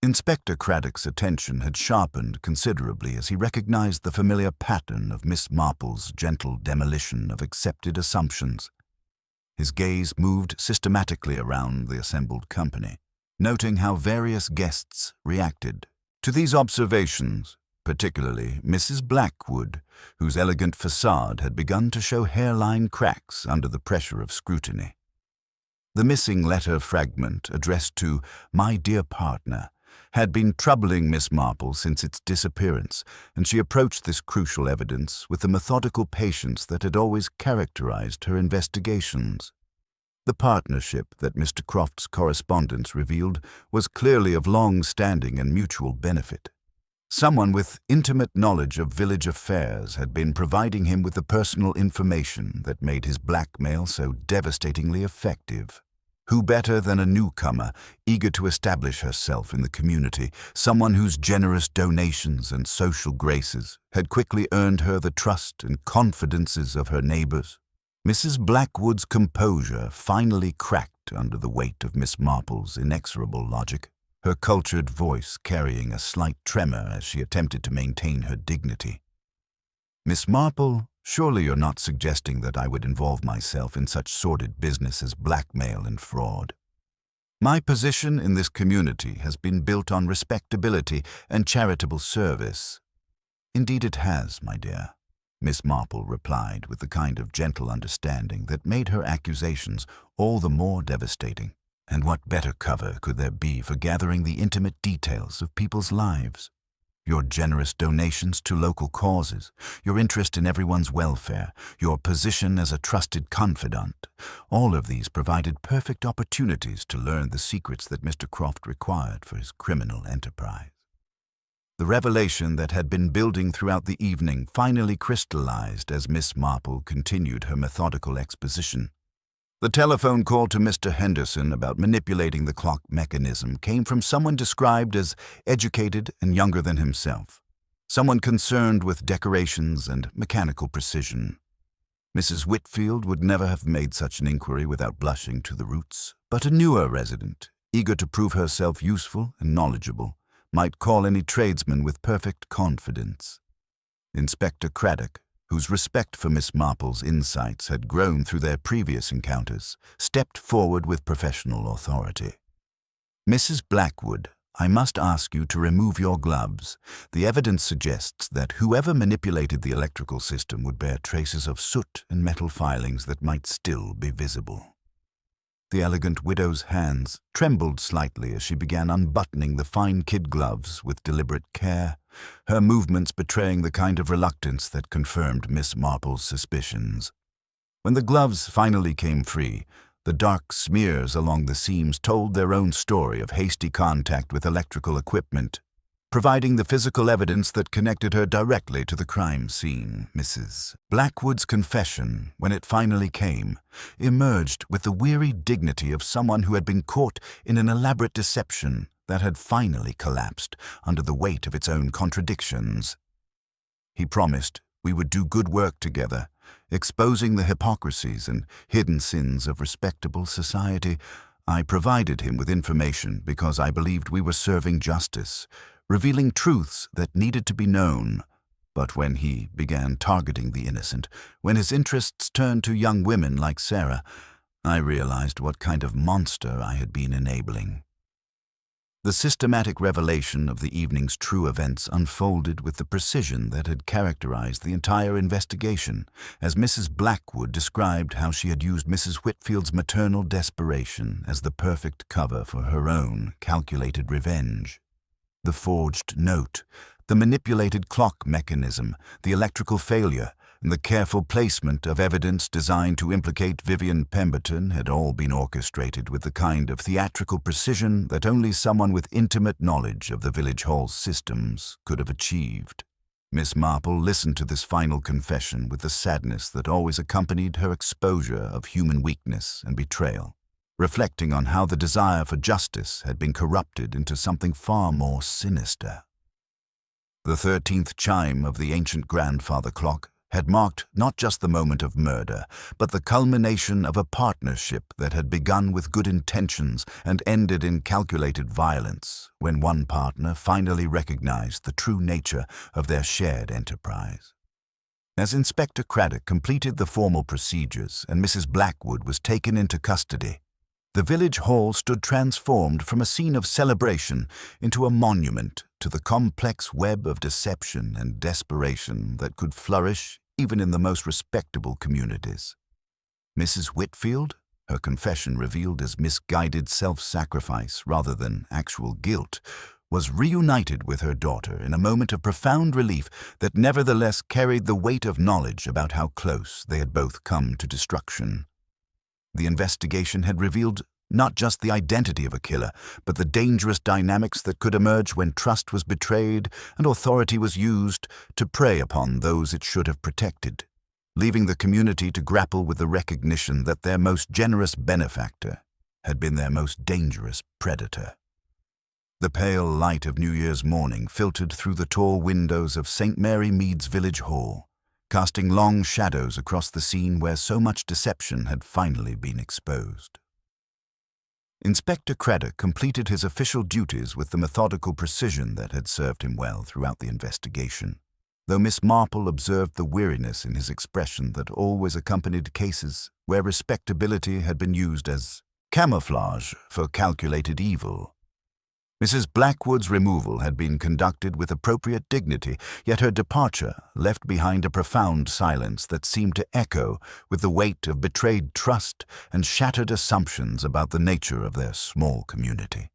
Inspector Craddock's attention had sharpened considerably as he recognized the familiar pattern of Miss Marple's gentle demolition of accepted assumptions. His gaze moved systematically around the assembled company, noting how various guests reacted to these observations, particularly Mrs. Blackwood, whose elegant facade had begun to show hairline cracks under the pressure of scrutiny. The missing letter fragment addressed to "My dear partner" had been troubling Miss Marple since its disappearance, and she approached this crucial evidence with the methodical patience that had always characterized her investigations. The partnership that Mr. Croft's correspondence revealed was clearly of long-standing and mutual benefit. Someone with intimate knowledge of village affairs had been providing him with the personal information that made his blackmail so devastatingly effective. Who better than a newcomer, eager to establish herself in the community, someone whose generous donations and social graces had quickly earned her the trust and confidences of her neighbors? Mrs. Blackwood's composure finally cracked under the weight of Miss Marple's inexorable logic, her cultured voice carrying a slight tremor as she attempted to maintain her dignity. "Miss Marple," Surely you're not suggesting that I would involve myself in such sordid business as blackmail and fraud. My position in this community has been built on respectability and charitable service. Indeed it has, my dear, Miss Marple replied with the kind of gentle understanding that made her accusations all the more devastating. And what better cover could there be for gathering the intimate details of people's lives? Your generous donations to local causes, your interest in everyone's welfare, your position as a trusted confidant, all of these provided perfect opportunities to learn the secrets that Mr. Croft required for his criminal enterprise. The revelation that had been building throughout the evening finally crystallized as Miss Marple continued her methodical exposition. The telephone call to Mr. Henderson about manipulating the clock mechanism came from someone described as educated and younger than himself, someone concerned with decorations and mechanical precision. Mrs. Whitfield would never have made such an inquiry without blushing to the roots, but a newer resident, eager to prove herself useful and knowledgeable, might call any tradesman with perfect confidence. Inspector Craddock, whose respect for Miss Marple's insights had grown through their previous encounters, stepped forward with professional authority. "Mrs. Blackwood, I must ask you to remove your gloves. The evidence suggests that whoever manipulated the electrical system would bear traces of soot and metal filings that might still be visible." The elegant widow's hands trembled slightly as she began unbuttoning the fine kid gloves with deliberate care, her movements betraying the kind of reluctance that confirmed Miss Marple's suspicions. When the gloves finally came free, the dark smears along the seams told their own story of hasty contact with electrical equipment, providing the physical evidence that connected her directly to the crime scene. Mrs. Blackwood's confession, when it finally came, emerged with the weary dignity of someone who had been caught in an elaborate deception that had finally collapsed under the weight of its own contradictions. He promised we would do good work together, exposing the hypocrisies and hidden sins of respectable society. I provided him with information because I believed we were serving justice, revealing truths that needed to be known. But when he began targeting the innocent, when his interests turned to young women like Sarah, I realized what kind of monster I had been enabling. The systematic revelation of the evening's true events unfolded with the precision that had characterized the entire investigation, as Mrs. Blackwood described how she had used Mrs. Whitfield's maternal desperation as the perfect cover for her own calculated revenge. The forged note, the manipulated clock mechanism, the electrical failure, and the careful placement of evidence designed to implicate Vivian Pemberton had all been orchestrated with the kind of theatrical precision that only someone with intimate knowledge of the village hall's systems could have achieved. Miss Marple listened to this final confession with the sadness that always accompanied her exposure of human weakness and betrayal, reflecting on how the desire for justice had been corrupted into something far more sinister. The 13th chime of the ancient grandfather clock had marked not just the moment of murder, but the culmination of a partnership that had begun with good intentions and ended in calculated violence when one partner finally recognized the true nature of their shared enterprise. As Inspector Craddock completed the formal procedures and Mrs. Blackwood was taken into custody, the village hall stood transformed from a scene of celebration into a monument to the complex web of deception and desperation that could flourish even in the most respectable communities. Mrs. Whitfield, her confession revealed as misguided self-sacrifice rather than actual guilt, was reunited with her daughter in a moment of profound relief that nevertheless carried the weight of knowledge about how close they had both come to destruction. The investigation had revealed not just the identity of a killer, but the dangerous dynamics that could emerge when trust was betrayed and authority was used to prey upon those it should have protected, leaving the community to grapple with the recognition that their most generous benefactor had been their most dangerous predator. The pale light of New Year's morning filtered through the tall windows of St. Mary Mead's village hall, casting long shadows across the scene where so much deception had finally been exposed. Inspector Craddock completed his official duties with the methodical precision that had served him well throughout the investigation. though Miss Marple observed the weariness in his expression that always accompanied cases where respectability had been used as camouflage for calculated evil. Mrs. Blackwood's removal had been conducted with appropriate dignity, yet her departure left behind a profound silence that seemed to echo with the weight of betrayed trust and shattered assumptions about the nature of their small community.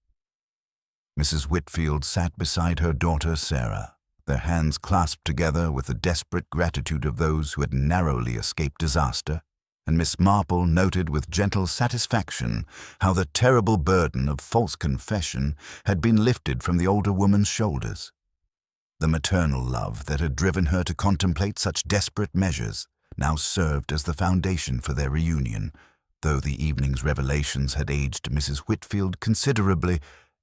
Mrs. Whitfield sat beside her daughter Sarah, their hands clasped together with the desperate gratitude of those who had narrowly escaped disaster, and Miss Marple noted with gentle satisfaction how the terrible burden of false confession had been lifted from the older woman's shoulders. The maternal love that had driven her to contemplate such desperate measures now served as the foundation for their reunion, though the evening's revelations had aged Mrs. Whitfield considerably,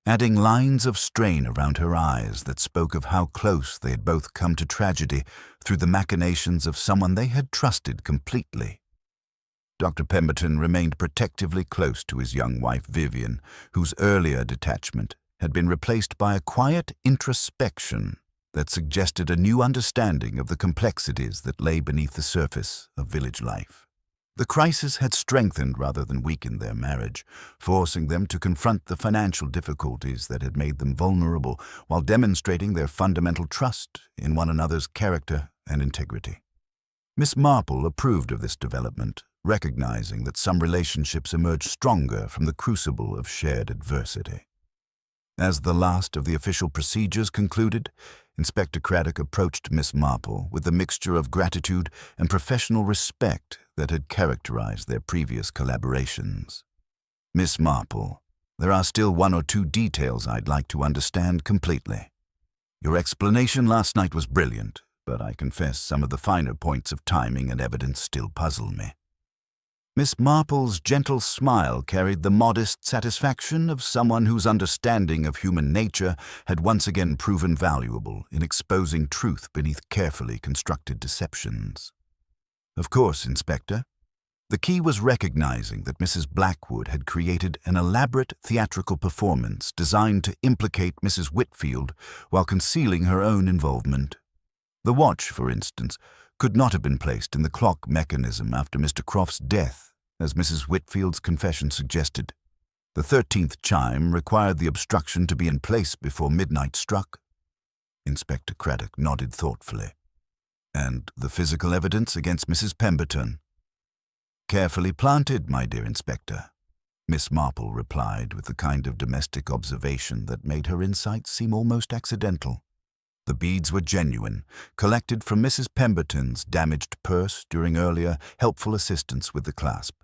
adding lines of strain around her eyes that spoke of how close they had both come to tragedy through the machinations of someone they had trusted completely. Dr. Pemberton remained protectively close to his young wife Vivian, whose earlier detachment had been replaced by a quiet introspection that suggested a new understanding of the complexities that lay beneath the surface of village life. The crisis had strengthened rather than weakened their marriage, forcing them to confront the financial difficulties that had made them vulnerable while demonstrating their fundamental trust in one another's character and integrity. Miss Marple approved of this development, recognizing that some relationships emerge stronger from the crucible of shared adversity. As the last of the official procedures concluded, Inspector Craddock approached Miss Marple with the mixture of gratitude and professional respect that had characterized their previous collaborations. "Miss Marple, there are still one or two details I'd like to understand completely. Your explanation last night was brilliant, but I confess some of the finer points of timing and evidence still puzzle me." Miss Marple's gentle smile carried the modest satisfaction of someone whose understanding of human nature had once again proven valuable in exposing truth beneath carefully constructed deceptions. "Of course, Inspector. The key was recognizing that Mrs. Blackwood had created an elaborate theatrical performance designed to implicate Mrs. Whitfield while concealing her own involvement. The watch, for instance, could not have been placed in the clock mechanism after Mr. Croft's death, as Mrs. Whitfield's confession suggested. The 13th chime required the obstruction to be in place before midnight struck." Inspector Craddock nodded thoughtfully. "And the physical evidence against Mrs. Pemberton?" "Carefully planted, my dear Inspector," Miss Marple replied with the kind of domestic observation that made her insights seem almost accidental. The beads were genuine, collected from Mrs. Pemberton's damaged purse during earlier helpful assistance with the clasp.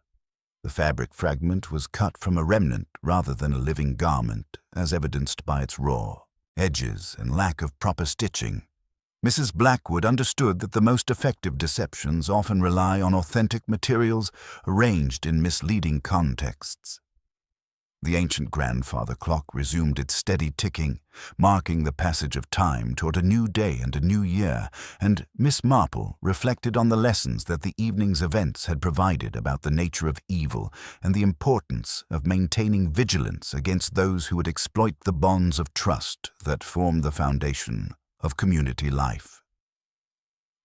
The fabric fragment was cut from a remnant rather than a living garment, as evidenced by its raw edges and lack of proper stitching. Mrs. Blackwood understood that the most effective deceptions often rely on authentic materials arranged in misleading contexts. The ancient grandfather clock resumed its steady ticking, marking the passage of time toward a new day and a new year, and Miss Marple reflected on the lessons that the evening's events had provided about the nature of evil and the importance of maintaining vigilance against those who would exploit the bonds of trust that formed the foundation of community life.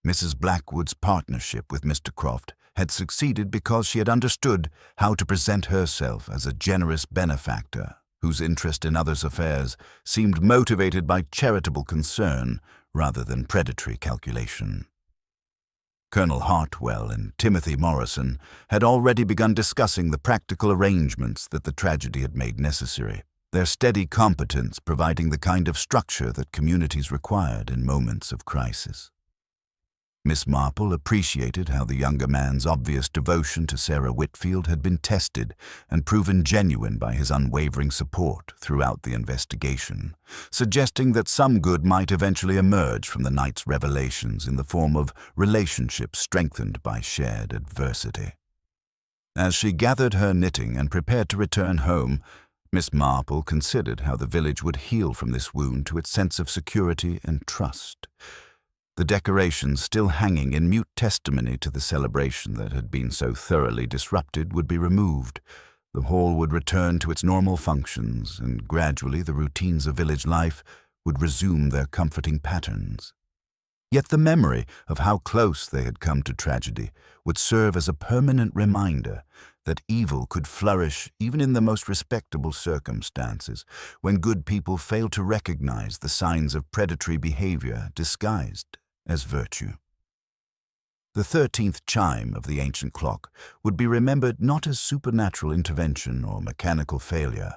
Mrs. Blackwood's partnership with Mr. Croft had succeeded because she had understood how to present herself as a generous benefactor whose interest in others' affairs seemed motivated by charitable concern rather than predatory calculation. Colonel Hartwell and Timothy Morrison had already begun discussing the practical arrangements that the tragedy had made necessary, their steady competence providing the kind of structure that communities required in moments of crisis. Miss Marple appreciated how the younger man's obvious devotion to Sarah Whitfield had been tested and proven genuine by his unwavering support throughout the investigation, suggesting that some good might eventually emerge from the night's revelations in the form of relationships strengthened by shared adversity. As she gathered her knitting and prepared to return home, Miss Marple considered how the village would heal from this wound to its sense of security and trust. The decorations still hanging in mute testimony to the celebration that had been so thoroughly disrupted would be removed. The hall would return to its normal functions, and gradually the routines of village life would resume their comforting patterns. Yet the memory of how close they had come to tragedy would serve as a permanent reminder that evil could flourish even in the most respectable circumstances, when good people failed to recognize the signs of predatory behavior disguised as virtue. The 13th chime of the ancient clock would be remembered not as supernatural intervention or mechanical failure,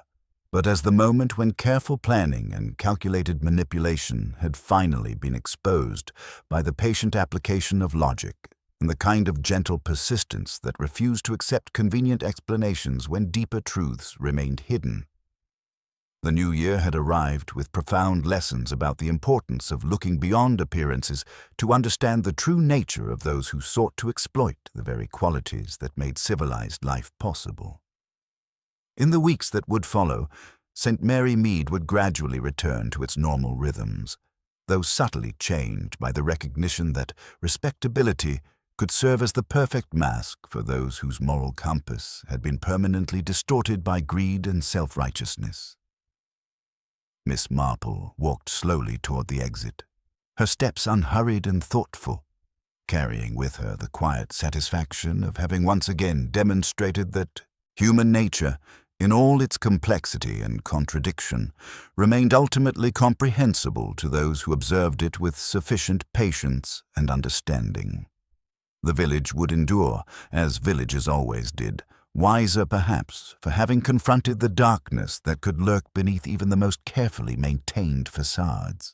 but as the moment when careful planning and calculated manipulation had finally been exposed by the patient application of logic and the kind of gentle persistence that refused to accept convenient explanations when deeper truths remained hidden. The new year had arrived with profound lessons about the importance of looking beyond appearances to understand the true nature of those who sought to exploit the very qualities that made civilized life possible. In the weeks that would follow, St. Mary Mead would gradually return to its normal rhythms, though subtly changed by the recognition that respectability could serve as the perfect mask for those whose moral compass had been permanently distorted by greed and self-righteousness. Miss Marple walked slowly toward the exit, her steps unhurried and thoughtful, carrying with her the quiet satisfaction of having once again demonstrated that human nature, in all its complexity and contradiction, remained ultimately comprehensible to those who observed it with sufficient patience and understanding. The village would endure, as villages always did, wiser perhaps for having confronted the darkness that could lurk beneath even the most carefully maintained facades.